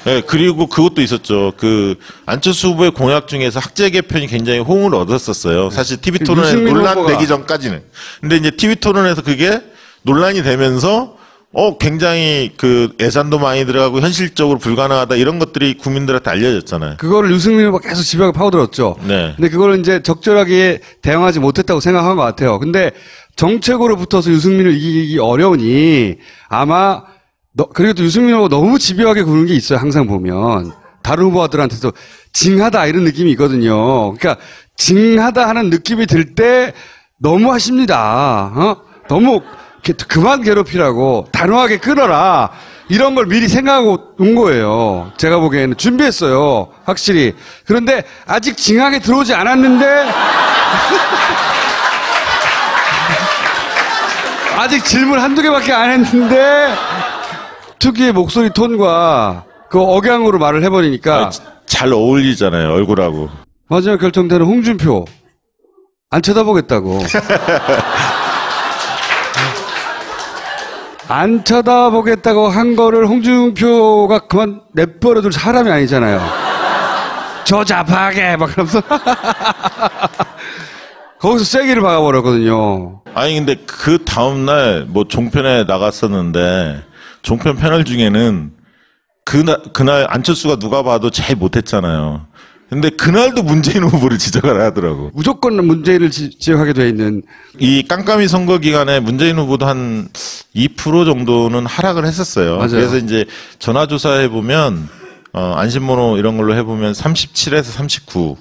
네, 그리고 그것도 있었죠. 그 안철수 후보의 공약 중에서 학제 개편이 굉장히 호응을 얻었었어요. 사실 TV 토론에 논란 되기 전까지는. 근데 이제 TV 토론에서 그게 논란이 되면서 굉장히 그 예산도 많이 들어가고 현실적으로 불가능하다 이런 것들이 국민들한테 알려졌잖아요. 그거를 유승민 후보가 계속 집요하게 파고들었죠. 네. 근데 그걸 이제 적절하게 대응하지 못했다고 생각한 것 같아요. 근데 정책으로 붙어서 유승민을 이기기 어려우니 아마 그리고 또 유승민 후보가 너무 집요하게 구는 게 있어요. 항상 보면. 다른 후보들한테도 징하다 이런 느낌이 있거든요. 그러니까 징하다 하는 느낌이 들 때 너무 하십니다. 너무 그만 괴롭히라고 단호하게 끊어라 이런 걸 미리 생각하고 온 거예요. 제가 보기에는 준비했어요. 확실히. 그런데 아직 징하게 들어오지 않았는데 아직 질문 한두 개밖에 안 했는데 특유의 목소리 톤과 그 억양으로 말을 해버리니까 잘 어울리잖아요. 얼굴하고. 마지막 결정되는 홍준표 안 쳐다보겠다고. 안 쳐다보겠다고 한 거를 홍준표가 그만 내버려둘 사람이 아니잖아요. 조잡하게 막 그러면서 거기서 세기를 박아버렸거든요. 아니 근데 그 다음날 뭐 종편에 나갔었는데 종편 패널 중에는 그날 안철수가 누가 봐도 제일 못했잖아요. 근데 그날도 문재인 후보를 지적을 하더라고. 무조건 문재인을 지적하게 돼 있는. 이 깜깜이 선거 기간에 문재인 후보도 한 2% 정도는 하락을 했었어요. 맞아요. 그래서 이제 전화조사해 보면 안심번호 이런 걸로 해보면 37에서 39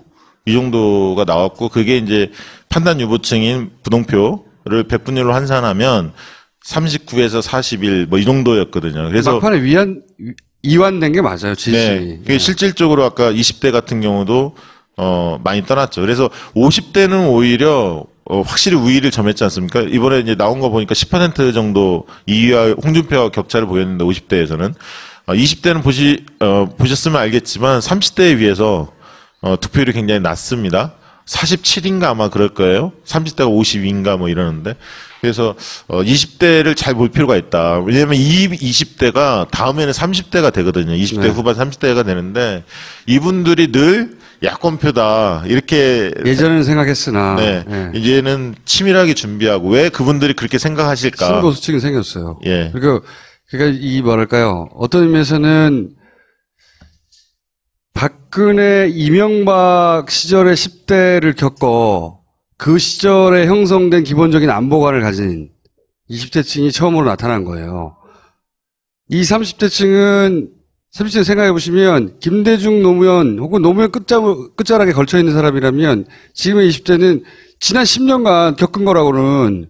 이 정도가 나왔고 그게 이제 판단 유보층인 부동표를 백분율로 환산하면 39에서 41 뭐 이 정도였거든요. 그래서 막판에 이완된 게 맞아요, 지지. 네. 그게 실질적으로 아까 20대 같은 경우도 많이 떠났죠. 그래서 50대는 오히려 확실히 우위를 점했지 않습니까? 이번에 이제 나온 거 보니까 10% 정도 2위와 홍준표와 격차를 보였는데 50대에서는 20대는 보셨으면 알겠지만 30대에 비해서 득표율이 굉장히 낮습니다. 47인가 아마 그럴 거예요. 30대가 52인가 뭐 이러는데. 그래서 20대를 잘 볼 필요가 있다. 왜냐면 20대가 다음에는 30대가 되거든요. 20대 네. 후반 30대가 되는데 이분들이 늘 야권표다 이렇게 예전에는 생각했으나 네. 네. 이제는 치밀하게 준비하고 왜 그분들이 그렇게 생각하실까? 신보수층이 생겼어요. 예. 그리고 그러니까 뭐랄까요. 어떤 의미에서는 박근혜, 이명박 시절의 10대를 겪어 그 시절에 형성된 기본적인 안보관을 가진 20대층이 처음으로 나타난 거예요. 이 30대층은 생각해 보시면 김대중 노무현 혹은 노무현 끝자락에 걸쳐 있는 사람이라면 지금의 20대는 지난 10년간 겪은 거라고는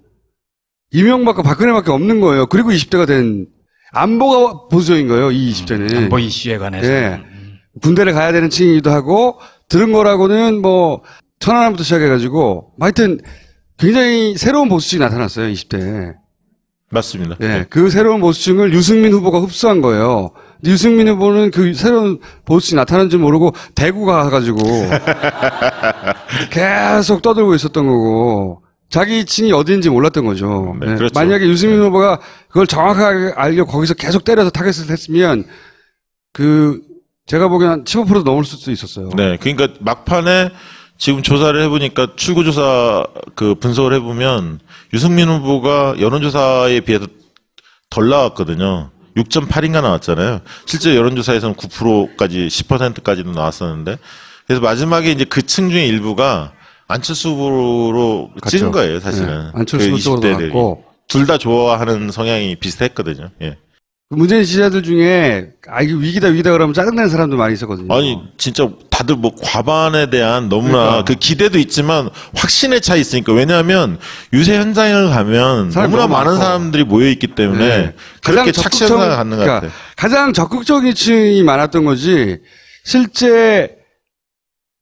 이명박과 박근혜밖에 없는 거예요. 그리고 20대가 된 안보가 보수적인 거예요. 이 20대는. 안보 이슈에 관해서. 네. 군대를 가야 되는 층이기도 하고 들은 거라고는 뭐 천안함부터 시작해가지고 하여튼 굉장히 새로운 보수층이 나타났어요. 20대에. 맞습니다. 네. 그 새로운 보수층을 유승민 후보가 흡수한 거예요. 유승민 후보는 그 새로운 보수층이 나타난 줄 모르고 대구 가가지고 계속 떠들고 있었던 거고 자기 층이 어디인지 몰랐던 거죠. 네, 그렇죠. 만약에 유승민 후보가 그걸 정확하게 알고 거기서 계속 때려서 타겟을 했으면 제가 보기엔 한 15%도 넘을 수도 있었어요. 네. 그러니까 막판에 지금 조사를 해보니까 출구조사 분석을 해보면 유승민 후보가 여론조사에 비해서 덜 나왔거든요. 6.8인가 나왔잖아요. 실제 여론조사에서는 9%까지 10%까지도 나왔었는데 그래서 마지막에 이제 그 층 중에 일부가 안철수 후보로 찍은 거예요, 사실은. 네. 안철수 쪽으로 갔고 둘 다 좋아하는 성향이 비슷했거든요. 예. 문재인 지지자들 중에 이거 위기다 그러면 짜증나는 사람도 많이 있었거든요. 아니 진짜 다들 뭐 과반에 대한 너무나 그러니까. 그 기대도 있지만 확신의 차이 있으니까 왜냐하면 유세 현장을 가면 너무나 많은 사람들이 모여 있기 때문에 네. 그렇게 착시 현상을 갖는 것 같아요. 가장 적극적인 층이 많았던 거지 실제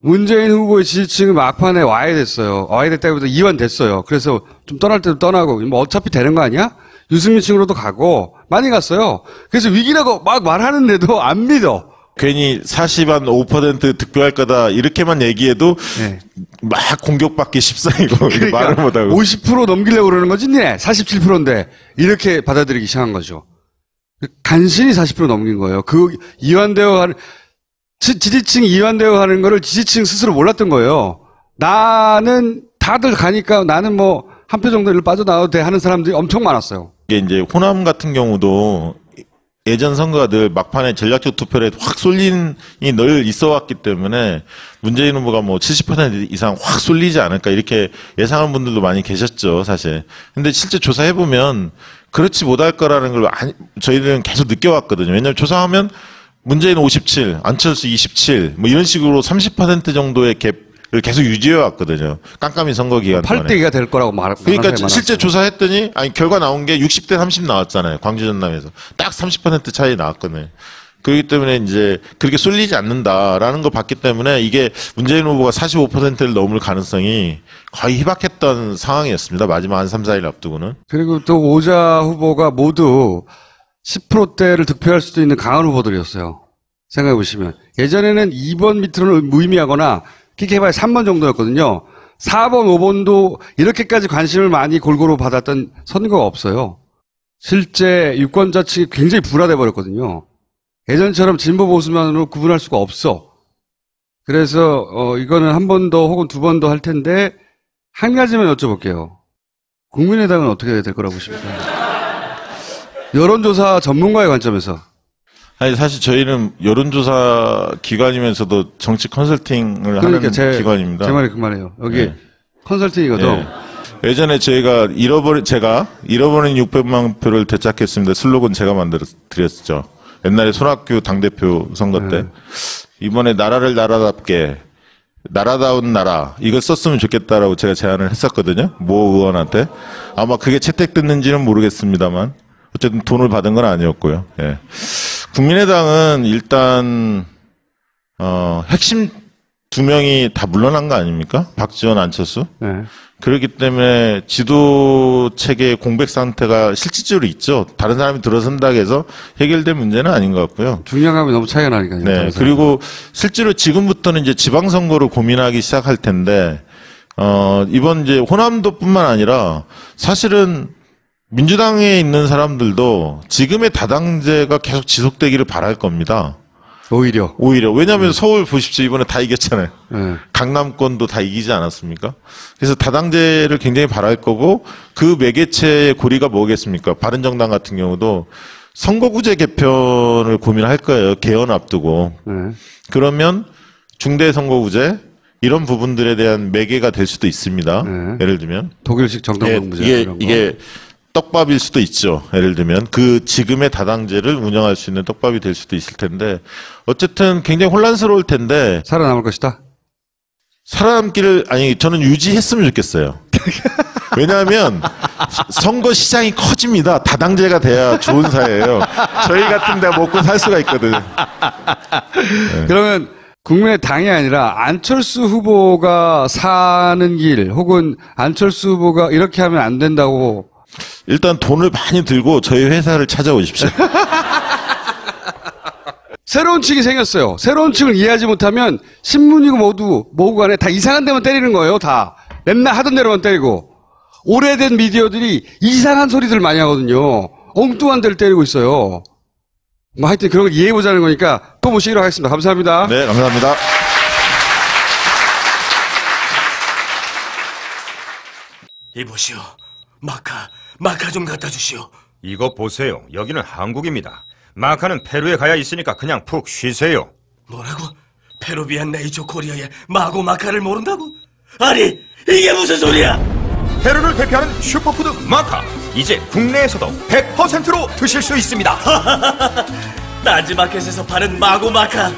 문재인 후보의 지지층은 막판에 와야 됐어요. 와야 됐다기보다 이완됐어요. 그래서 좀 떠날 때도 떠나고 뭐 어차피 되는 거 아니야? 유승민 층으로도 가고 많이 갔어요. 그래서 위기라고 막 말하는데도 안 믿어. 괜히 40한 5% 득표할 거다 이렇게만 얘기해도 네. 막 공격받기 십상이고 그러니까 말을 못하고 50% 넘기려고 그러는 거지 니네 47%인데 이렇게 받아들이기 시작한 거죠. 간신히 40% 넘긴 거예요. 그 이완되어 가는 지지층 이완되어 가는 거를 지지층 스스로 몰랐던 거예요. 나는 다들 가니까 나는 뭐 한 표 정도 일로 빠져나와도 돼 하는 사람들이 엄청 많았어요. 이게 이제 호남 같은 경우도 예전 선거가 늘 막판에 전략적 투표에 확 쏠림이 늘 있어 왔기 때문에 문재인 후보가 뭐 70% 이상 확 쏠리지 않을까 이렇게 예상하는 분들도 많이 계셨죠, 사실. 근데 실제 조사해보면 그렇지 못할 거라는 걸 저희들은 계속 느껴왔거든요. 왜냐하면 조사하면 문재인 57, 안철수 27, 뭐 이런 식으로 30% 정도의 갭을 계속 유지해 왔거든요. 깜깜이 선거 기간 동안에. 8대기가 될 거라고 말하고. 그러니까 실제 조사했더니 결과 나온 게 60대 30 나왔잖아요. 광주 전남에서 딱 30% 차이 나왔거든요. 그렇기 때문에 이제 그렇게 쏠리지 않는다라는 거 봤기 때문에 이게 문재인 후보가 45%를 넘을 가능성이 거의 희박했던 상황이었습니다. 마지막 한 3, 4일 앞두고는. 그리고 또 오자 후보가 모두 10%대를 득표할 수도 있는 강한 후보들이었어요. 생각해 보시면. 예전에는 2번 밑으로는 무의미하거나 그렇게 해봐야 3번 정도였거든요. 4번, 5번도 이렇게까지 관심을 많이 골고루 받았던 선거가 없어요. 실제 유권자 측이 굉장히 불화돼 버렸거든요. 예전처럼 진보 보수만으로 구분할 수가 없어. 그래서 이거는 한 번 더 혹은 두 번 더 할 텐데 한 가지만 여쭤볼게요. 국민의당은 어떻게 될 거라고 보십니까? 여론조사 전문가의 관점에서. 아니 사실 저희는 여론조사 기관이면서도 정치 컨설팅을 하는 기관입니다. 제 말이 그 말이에요. 여기 네. 컨설팅이거든. 네. 예전에 제가 잃어버린 600만 표를 되찾겠습니다. 슬로건 제가 만들어 드렸죠. 옛날에 손학규 당대표 선거 때. 이번에 나라를 나라답게 나라다운 나라 이걸 썼으면 좋겠다라고 제가 제안을 했었거든요. 모 의원한테. 아마 그게 채택됐는지는 모르겠습니다만 어쨌든 돈을 받은 건 아니었고요. 예. 국민의당은 일단 핵심 두 명이 다 물러난 거 아닙니까? 박지원, 안철수. 네. 그렇기 때문에 지도 체계의 공백 상태가 실질적으로 있죠. 다른 사람이 들어선다고 해서 해결될 문제는 아닌 것 같고요. 중량감이 너무 차이가 나니까요. 네. 그리고 실제로 지금부터는 이제 지방선거를 고민하기 시작할 텐데, 이번 이제 호남도뿐만 아니라 사실은 민주당에 있는 사람들도 지금의 다당제가 계속 지속되기를 바랄 겁니다. 오히려. 왜냐하면 서울 보십시오. 이번에 다 이겼잖아요. 네. 강남권도 다 이기지 않았습니까? 그래서 다당제를 굉장히 바랄 거고 그 매개체의 고리가 뭐겠습니까? 바른정당 같은 경우도 선거구제 개편을 고민할 거예요. 개헌 앞두고. 네. 그러면 중대선거구제 이런 부분들에 대한 매개가 될 수도 있습니다. 네. 예를 들면 독일식 정당방무제 이런 거. 이게 떡밥일 수도 있죠. 예를 들면 그 지금의 다당제를 운영할 수 있는 떡밥이 될 수도 있을 텐데 어쨌든 굉장히 혼란스러울 텐데 살아남을 것이다. 살아남기를 저는 유지했으면 좋겠어요. 왜냐하면 선거 시장이 커집니다. 다당제가 돼야 좋은 사회예요. 저희 같은 데가 먹고 살 수가 있거든. 네. 그러면 국민의 당이 아니라 안철수 후보가 사는 길 혹은 안철수 후보가 이렇게 하면 안 된다고. 일단 돈을 많이 들고 저희 회사를 찾아오십시오. 새로운 층이 생겼어요. 새로운 층을 이해하지 못하면 신문이고 뭐고 간에 다 이상한 데만 때리는 거예요. 다. 맨날 하던 대로만 때리고. 오래된 미디어들이 이상한 소리들 많이 하거든요. 엉뚱한 데를 때리고 있어요. 뭐 하여튼 그런 걸 이해해보자는 거니까 또 모시기로 하겠습니다. 감사합니다. 네, 감사합니다. 이보시오. 마카 좀 갖다 주시오. 이거 보세요. 여기는 한국입니다. 마카는 페루에 가야 있으니까 그냥 푹 쉬세요. 뭐라고? 페루비안 네이처 코리아의 마고 마카를 모른다고? 아니, 이게 무슨 소리야? 페루를 대표하는 슈퍼푸드 마카. 이제 국내에서도 100%로 드실 수 있습니다. 딴지마켓에서 파는 마고 마카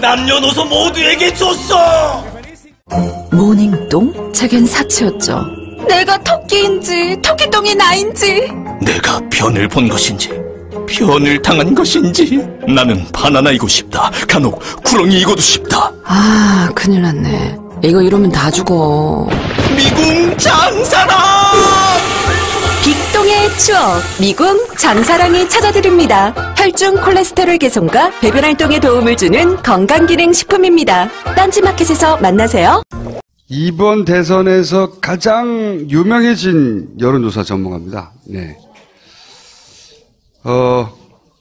남녀노소 모두에게 줬어. 모닝똥? 제겐 사치였죠. 내가 토끼인지 토끼똥이 나인지 내가 변을 본 것인지 변을 당한 것인지 나는 바나나이고 싶다. 간혹 구렁이이고도 싶다. 아 큰일 났네. 이거 이러면 다 죽어. 미궁 장사랑 빅동의 추억 미궁 장사랑이 찾아드립니다. 혈중 콜레스테롤 개선과 배변 활동에 도움을 주는 건강기능식품입니다. 딴지마켓에서 만나세요. 이번 대선에서 가장 유명해진 여론조사 전문가입니다. 네.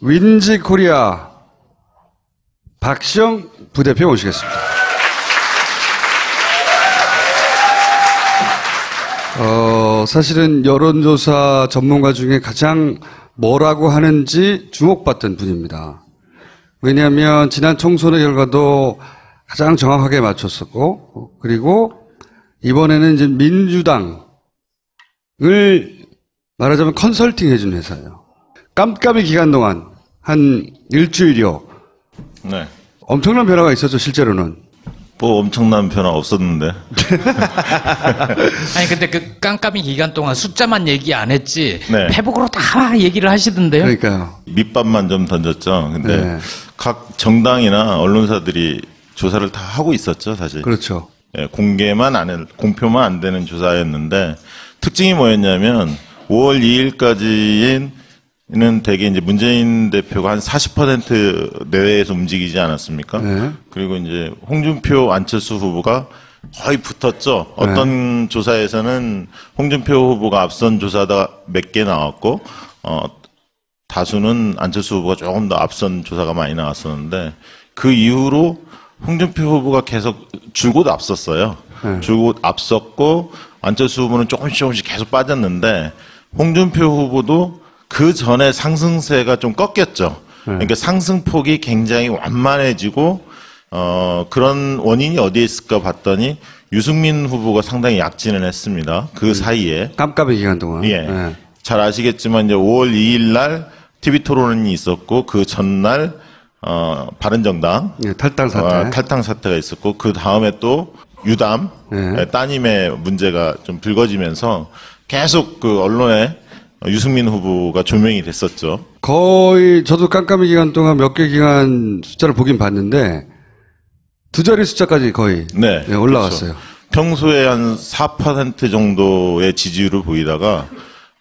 윈지 코리아 박시영 부대표 모시겠습니다. 사실은 여론조사 전문가 중에 가장 뭐라고 하는지 주목받던 분입니다. 왜냐하면 지난 총선의 결과도 가장 정확하게 맞췄었고, 그리고 이번에는 이제 민주당을 말하자면 컨설팅 해준 회사예요. 깜깜이 기간 동안 한 일주일여 네. 엄청난 변화가 있었죠, 실제로는. 뭐 엄청난 변화 없었는데. 아니 근데 그 깜깜이 기간 동안 숫자만 얘기 안 했지 네. 페북으로 다 얘기를 하시던데요. 그러니까요. 밑밥만 좀 던졌죠. 근데 네. 각 정당이나 언론사들이 조사를 다 하고 있었죠, 사실. 그렇죠. 예, 공표만 안 되는 조사였는데 특징이 뭐였냐면 5월 2일까지는 대개 이제 문재인 대표가 한 40% 내외에서 움직이지 않았습니까? 네. 그리고 이제 홍준표, 안철수 후보가 거의 붙었죠. 어떤 조사에서는 홍준표 후보가 앞선 조사다 몇 개 나왔고, 다수는 안철수 후보가 조금 더 앞선 조사가 많이 나왔었는데 그 이후로 홍준표 후보가 계속 줄곧 앞섰어요. 줄곧 앞섰고 안철수 후보는 조금씩 계속 빠졌는데 홍준표 후보도 그 전에 상승세가 좀 꺾였죠. 그러니까 상승폭이 굉장히 완만해지고 그런 원인이 어디에 있을까 봤더니 유승민 후보가 상당히 약진을 했습니다. 그 사이에. 깜깜이 기간 동안. 예. 네. 잘 아시겠지만 이제 5월 2일 날 TV 토론이 있었고 그 전날 바른정당 예, 탈당 사태. 탈당 사태가 있었고 그 다음에 또 유담 네. 따님의 문제가 좀 불거지면서 계속 그 언론에 유승민 후보가 조명이 됐었죠. 거의 저도 깜깜이 기간 동안 몇 개 기간 숫자를 보긴 봤는데 두 자리 숫자까지 거의 네, 네, 올라갔어요. 그렇죠. 평소에 한 4% 정도의 지지율을 보이다가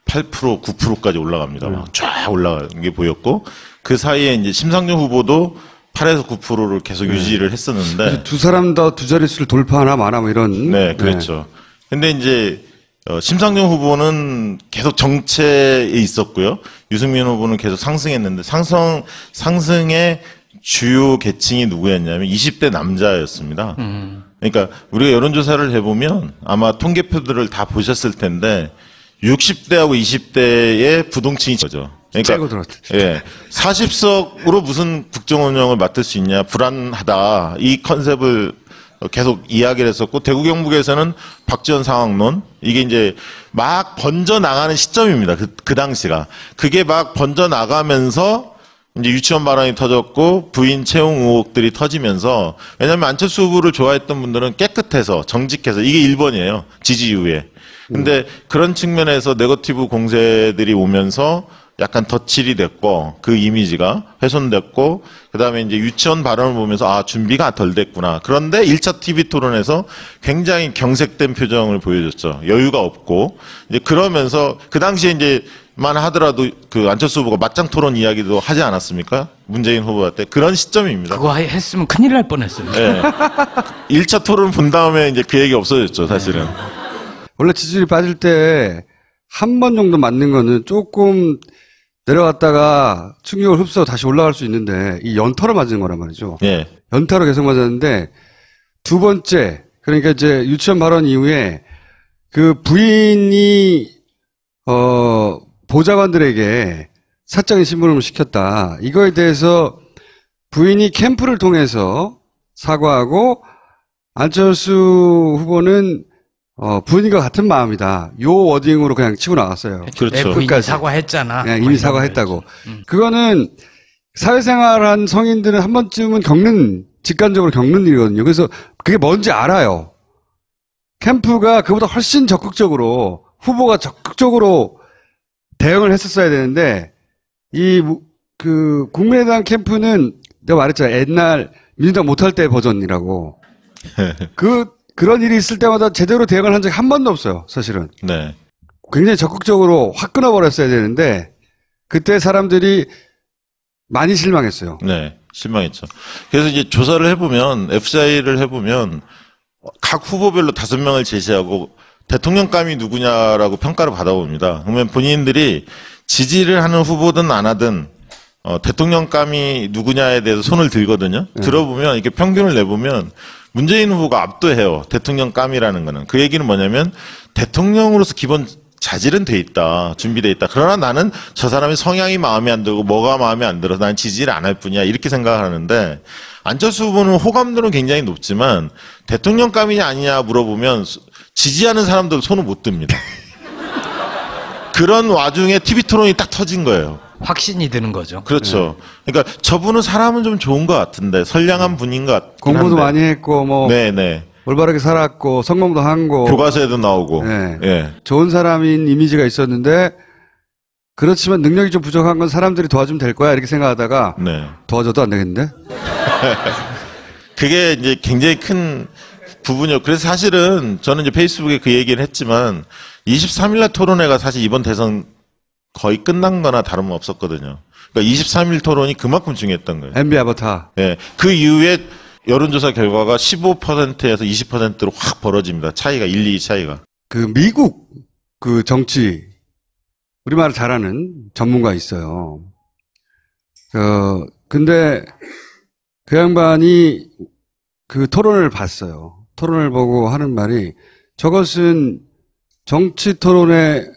8%, 9%까지 올라갑니다. 막 쫙 올라가는 게 보였고 그 사이에 이제 심상정 후보도 8에서 9%를 계속 유지를 했었는데 두 사람 다 두 자릿수를 돌파하나 마나 뭐 이런. 네, 그렇죠. 근데 이제 심상정 후보는 계속 정체에 있었고요. 유승민 후보는 계속 상승했는데 상승의 주요 계층이 누구였냐면 20대 남자였습니다. 그러니까 우리가 여론조사를 해보면 아마 통계표들을 다 보셨을 텐데 60대하고 20대의 부동층이 거죠. 째고 들었죠. 예. 40석으로 무슨 국정 운영을 맡을 수 있냐, 불안하다. 이 컨셉을 계속 이야기를 했었고, 대구 경북에서는 박지원 상황론, 이게 이제 막 번져나가는 시점입니다. 그 당시가. 그게 막 번져나가면서 이제 유치원 발언이 터졌고, 부인 채용 의혹들이 터지면서, 왜냐면 안철수 후보를 좋아했던 분들은 깨끗해서, 정직해서, 이게 1번이에요. 지지 이후에. 근데 그런 측면에서 네거티브 공세들이 오면서 약간 덧칠이 됐고, 그 이미지가 훼손됐고, 그 다음에 이제 유치원 발언을 보면서, 아, 준비가 덜 됐구나. 그런데 1차 TV 토론에서 굉장히 경색된 표정을 보여줬죠. 여유가 없고, 이제 그러면서, 그 당시에 이제, 만 하더라도 그 안철수 후보가 맞짱 토론 이야기도 하지 않았습니까? 문재인 후보한테. 그런 시점입니다. 그거 했으면 큰일 날 뻔했어요. 네. 1차 토론 본 다음에 이제 그 얘기 없어졌죠, 사실은. 원래 지지율이 빠질 때 한 번 정도 맞는 거는 조금 내려갔다가 충격을 흡수하고 다시 올라갈 수 있는데 이 연타로 맞은 거란 말이죠. 예. 연타로 계속 맞았는데 두 번째, 그러니까 이제 유치원 발언 이후에 그 부인이 보좌관들에게 사적인 심부름을 시켰다. 이거에 대해서 부인이 캠프를 통해서 사과하고 안철수 후보는 부인과 같은 마음이다. 요 워딩으로 그냥 치고 나갔어요. 그렇죠. 부인이 사과했잖아. 네, 이미 사과했다고. 그거는 사회생활한 성인들은 한 번쯤은 직관적으로 겪는 일이거든요. 그래서 그게 뭔지 알아요. 캠프가 그보다 훨씬 적극적으로, 후보가 적극적으로 대응을 했었어야 되는데, 국민의당 캠프는 내가 말했잖아. 옛날 민주당 못할 때 버전이라고. 그런 일이 있을 때마다 제대로 대응을 한 적이 한 번도 없어요, 사실은. 네. 굉장히 적극적으로 확 끊어버렸어야 되는데, 그때 사람들이 많이 실망했어요. 네. 실망했죠. 그래서 이제 조사를 해보면, FCI를 해보면, 각 후보별로 5명을 제시하고, 대통령감이 누구냐라고 평가를 받아봅니다. 그러면 본인들이 지지를 하는 후보든 안 하든 대통령감이 누구냐에 대해서 손을 들거든요. 들어보면 이렇게 평균을 내보면 문재인 후보가 압도해요. 대통령감이라는 거는. 그 얘기는 뭐냐면 대통령으로서 기본 자질은 돼 있다. 준비돼 있다. 그러나 나는 저 사람의 성향이 마음에 안 들고 뭐가 마음에 안 들어서 난 지지를 안 할 뿐이야. 이렇게 생각하는데 안철수 후보는 호감도는 굉장히 높지만 대통령감이냐 아니냐 물어보면 지지하는 사람들 손을 못 듭니다. 그런 와중에 TV 토론이 딱 터진 거예요. 확신이 드는 거죠. 그렇죠. 그러니까 저분은 사람은 좀 좋은 것 같은데 선량한 분인 것 같긴 공부도 한데. 많이 했고 뭐 네네. 올바르게 살았고 성공도 한 거. 교과서에도 나오고. 네. 예. 좋은 사람인 이미지가 있었는데 그렇지만 능력이 좀 부족한 건 사람들이 도와주면 될 거야 이렇게 생각하다가 네. 도와줘도 안 되겠는데? 그게 이제 굉장히 큰 부분이요. 그래서 사실은 저는 이제 페이스북에 그 얘기를 했지만 23일날 토론회가 사실 이번 대선 거의 끝난 거나 다름없었거든요. 그러니까 23일 토론이 그만큼 중요했던 거예요. MB 아바타. 예. 그 이후에 여론조사 결과가 15%에서 20%로 확 벌어집니다. 차이가 1, 2 차이가. 그 미국 그 정치 우리말을 잘하는 전문가 있어요. 근데 그 양반이 그 토론을 봤어요. 토론을 보고 하는 말이 저것은 정치 토론의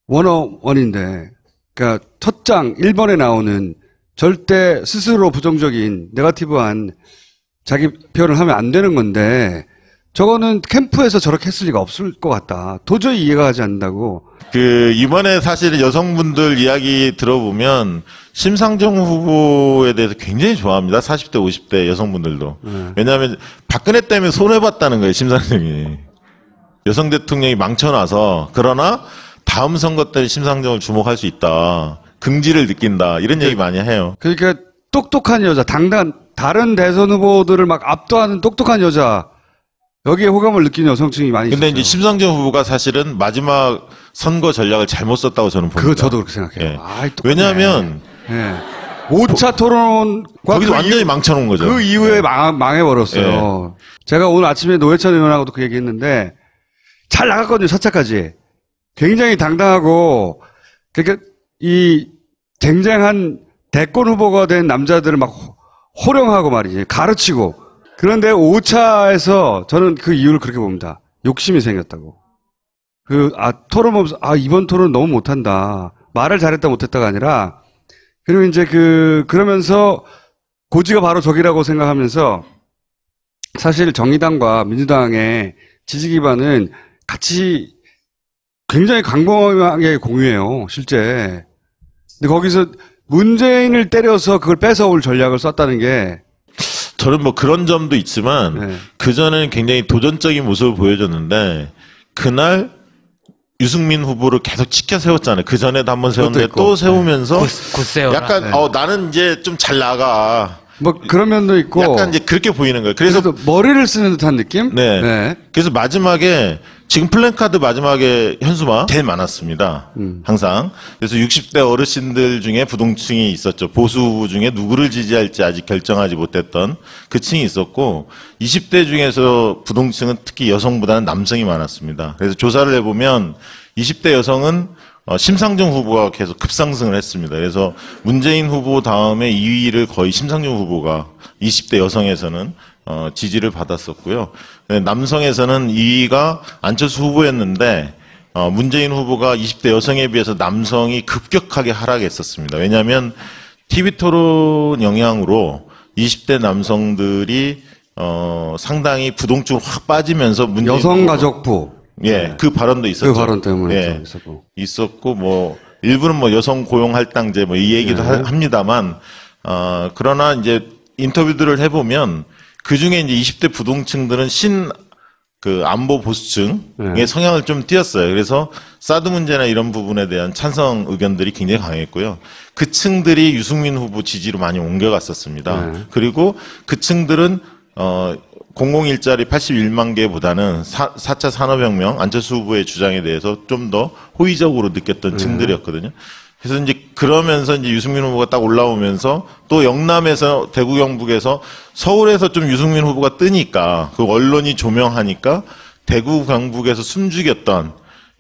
101인데, 그러니까 첫 장 1번에 나오는 절대 스스로 부정적인 네거티브한 자기 표현을 하면 안 되는 건데 저거는 캠프에서 저렇게 했을 리가 없을 것 같다. 도저히 이해가 가지 않는다고. 이번에 사실 여성분들 이야기 들어보면 심상정 후보에 대해서 굉장히 좋아합니다. 40대, 50대 여성분들도. 왜냐하면 박근혜 때문에 손해봤다는 거예요, 심상정이. 여성 대통령이 망쳐놔서. 그러나 다음 선거 때 심상정을 주목할 수 있다. 긍지를 느낀다. 이런 얘기 많이 해요. 그러니까 똑똑한 여자, 다른 대선 후보들을 막 압도하는 똑똑한 여자. 여기에 호감을 느끼는 여성층이 많이 있어요. 근데 이제 심상정 후보가 사실은 마지막 선거 전략을 잘못 썼다고 저는 봅니다. 그거 저도 그렇게 생각해요. 예. 아이, 왜냐하면 5차 토론과 거기서 완전히 망쳐놓은 거죠. 그 이후에 예. 망해버렸어요. 제가 오늘 아침에 노회찬 의원하고도 그 얘기했는데 잘 나갔거든요. 4차까지. 굉장히 당당하고 그러니까 이 쟁쟁한 대권 후보가 된 남자들을 막 호령하고 말이지. 가르치고. 그런데 5차에서 저는 그 이유를 그렇게 봅니다. 욕심이 생겼다고. 토론 보면서, 이번 토론 너무 못한다. 말을 잘했다 못했다가 아니라 그리고 이제 그러면서 고지가 바로 저기라고 생각하면서 사실 정의당과 민주당의 지지 기반은 같이 굉장히 광범위하게 공유해요, 실제. 근데 거기서 문재인을 때려서 그걸 뺏어올 전략을 썼다는 게 저는 뭐 그런 점도 있지만 네. 그전에는 굉장히 도전적인 모습을 보여줬는데 그날 유승민 후보를 계속 치켜 세웠잖아요. 그전에도 한번 세웠는데 또 세우면서 굳세요. 약간 나는 이제 좀 잘 나가. 뭐 그런 면도 있고 약간 이제 그렇게 보이는 거예요. 그래서 머리를 쓰는 듯한 느낌? 네. 그래서 마지막에 지금 플랜카드 마지막에 현수막 제일 많았습니다. 항상. 그래서 60대 어르신들 중에 부동층이 있었죠. 보수 후보 중에 누구를 지지할지 아직 결정하지 못했던 그 층이 있었고 20대 중에서 부동층은 특히 여성보다는 남성이 많았습니다. 그래서 조사를 해보면 20대 여성은 심상정 후보가 계속 급상승을 했습니다. 그래서 문재인 후보 다음에 2위를 거의 심상정 후보가 20대 여성에서는 지지를 받았었고요. 남성에서는 2위가 안철수 후보였는데 문재인 후보가 20대 여성에 비해서 남성이 급격하게 하락했었습니다. 왜냐하면 TV토론 영향으로 20대 남성들이 상당히 부동층으로 확 빠지면서 문재인 여성가족부 예, 그 발언도 있었죠. 그 발언 때문에 예, 있었고 뭐 일부는 뭐 여성 고용 할당제 뭐 이 얘기도 합니다만 그러나 이제 인터뷰들을 해보면 그 중에 이제 20대 부동층들은 안보 보수층의 성향을 좀 띄었어요. 그래서 사드 문제나 이런 부분에 대한 찬성 의견들이 굉장히 강했고요. 그 층들이 유승민 후보 지지로 많이 옮겨갔었습니다. 그리고 그 층들은 공공일자리 81만 개보다는 4차 산업혁명 안철수 후보의 주장에 대해서 좀 더 호의적으로 느꼈던 층들이었거든요. 그래서 이제 그러면서 이제 유승민 후보가 딱 올라오면서 또 영남에서 대구 경북에서 서울에서 좀 유승민 후보가 뜨니까 그 언론이 조명하니까 대구 경북에서 숨죽였던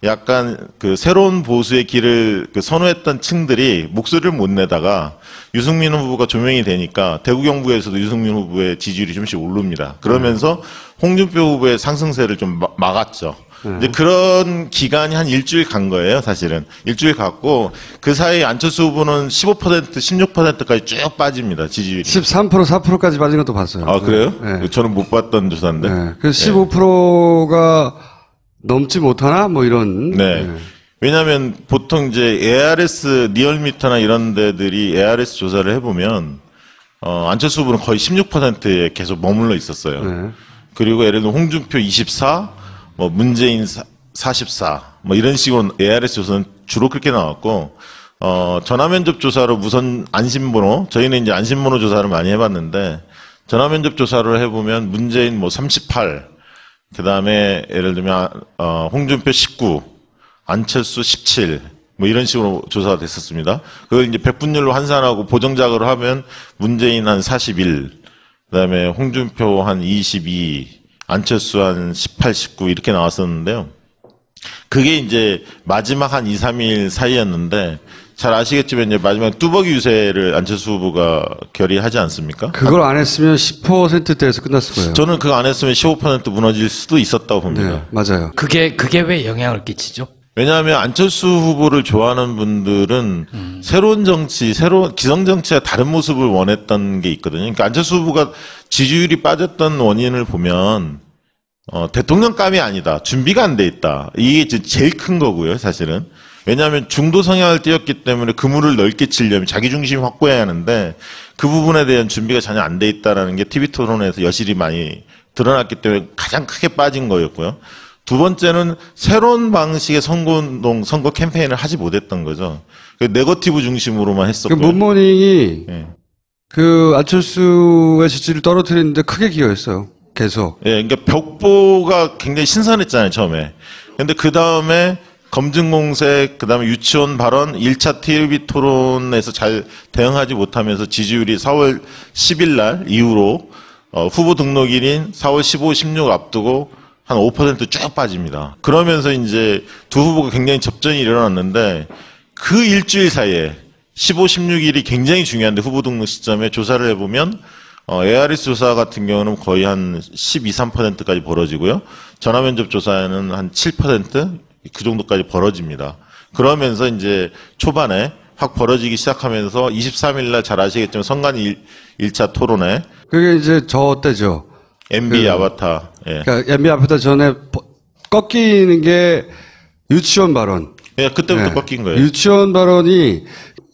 약간 그 새로운 보수의 길을 선호했던 층들이 목소리를 못 내다가 유승민 후보가 조명이 되니까 대구 경북에서도 유승민 후보의 지지율이 좀씩 오릅니다. 그러면서 홍준표 후보의 상승세를 좀 막았죠. 이제 그런 기간이 한 일주일 간 거예요, 사실은. 일주일 갔고, 그 사이에 안철수 후보는 15%, 16%까지 쭉 빠집니다, 지지율이. 13%, 4%까지 빠진 것도 봤어요. 아, 그래요? 네. 저는 못 봤던 조사인데. 네. 그래서 15%가 넘지 못하나? 뭐 이런. 네. 왜냐하면 보통 이제 ARS, 리얼미터나 이런 데들이 ARS 조사를 해보면, 안철수 후보는 거의 16%에 계속 머물러 있었어요. 네. 그리고 예를 들면 홍준표 24, 뭐 문재인 44, 뭐 이런 식으로 ARS 조사는 주로 그렇게 나왔고, 전화면접 조사로 우선 안심번호, 저희는 이제 안심번호 조사를 많이 해봤는데, 전화면접 조사를 해보면 문재인 뭐 38, 그 다음에 예를 들면, 홍준표 19, 안철수 17, 뭐 이런 식으로 조사가 됐었습니다. 그걸 이제 백분율로 환산하고 보정작으로 하면 문재인 한 41, 그 다음에 홍준표 한 22, 안철수 한 18, 19 이렇게 나왔었는데요. 그게 이제 마지막 한 2, 3일 사이였는데 잘 아시겠지만 이제 마지막 뚜벅이 유세를 안철수 후보가 결의하지 않습니까? 그걸 안 했으면 10%대에서 끝났을 거예요. 저는 그거 안 했으면 15% 무너질 수도 있었다고 봅니다. 네, 맞아요. 그게 왜 영향을 끼치죠? 왜냐하면 안철수 후보를 좋아하는 분들은 새로운 정치, 기성 정치와 다른 모습을 원했던 게 있거든요. 그러니까 안철수 후보가 지지율이 빠졌던 원인을 보면 대통령감이 아니다. 준비가 안 돼 있다. 이게 제일 큰 거고요, 사실은. 왜냐하면 중도 성향을 띄었기 때문에 그물을 넓게 치려면 자기중심 확보해야 하는데 그 부분에 대한 준비가 전혀 안 돼 있다라는 게 TV토론에서 여실히 많이 드러났기 때문에 가장 크게 빠진 거였고요. 두 번째는 새로운 방식의 선거운동, 선거 캠페인을 하지 못했던 거죠. 네거티브 중심으로만 했었고요. 문모닝이 예. 안철수의 지지를 떨어뜨리는데 크게 기여했어요. 계속. 예, 그러니까 벽보가 굉장히 신선했잖아요, 처음에. 근데 그 다음에 검증공색, 그 다음에 유치원 발언, 1차 TV 토론에서 잘 대응하지 못하면서 지지율이 4월 10일 날 이후로 후보 등록일인 4월 15, 16 앞두고 한 5% 쭉 빠집니다. 그러면서 이제 두 후보가 굉장히 접전이 일어났는데 그 일주일 사이에 15, 16일이 굉장히 중요한데 후보 등록 시점에 조사를 해보면 ARS 조사 같은 경우는 거의 한 12, 13%까지 벌어지고요. 전화면접 조사에는 한 7%? 그 정도까지 벌어집니다. 그러면서 이제 초반에 확 벌어지기 시작하면서 23일 날 잘 아시겠지만 선관 1차 토론회. 그게 이제 저 때죠. MB 아바타. 예. 그러니까 MB 아바타 전에 꺾이는 게 유치원 발언. 예, 그때부터 네. 꺾인 거예요. 유치원 발언이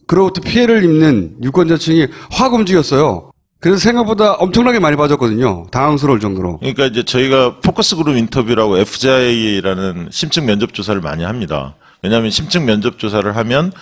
그로부터 피해를 입는 유권자층이 확 움직였어요. 그래서 생각보다 엄청나게 많이 빠졌거든요. 당황스러울 정도로. 그러니까 이제 저희가 포커스 그룹 인터뷰라고 FJ라는 심층 면접 조사를 많이 합니다. 왜냐하면 심층 면접 조사를 하면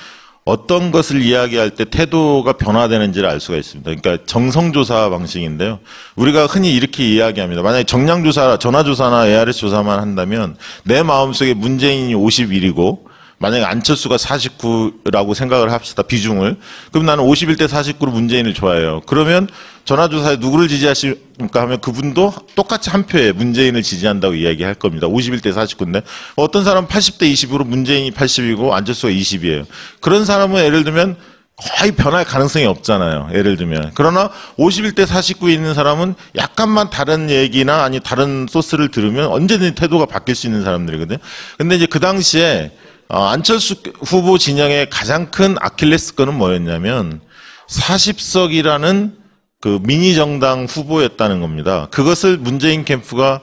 어떤 것을 이야기할 때 태도가 변화되는지를 알 수가 있습니다. 그러니까 정성조사 방식인데요. 우리가 흔히 이렇게 이야기합니다. 만약에 정량조사, 전화조사나 ARS 조사만 한다면 내 마음속에 문재인이 51이고 만약에 안철수가 49라고 생각을 합시다. 비중을. 그럼 나는 51대 49로 문재인을 좋아해요. 그러면 전화조사에 누구를 지지하십니까 하면 그분도 똑같이 한 표에 문재인을 지지한다고 이야기할 겁니다. 51대 49인데 어떤 사람은 80대 20으로 문재인이 80이고 안철수가 20이에요. 그런 사람은 예를 들면 거의 변할 가능성이 없잖아요. 예를 들면. 그러나 51대 49에 있는 사람은 약간만 다른 얘기나 아니 다른 소스를 들으면 언제든지 태도가 바뀔 수 있는 사람들이거든요. 근데 이제 그 당시에 안철수 후보 진영의 가장 큰 아킬레스건은 뭐였냐면 40석이라는 그 미니 정당 후보였다는 겁니다. 그것을 문재인 캠프가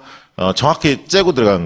정확히 째고 들어간 거예요.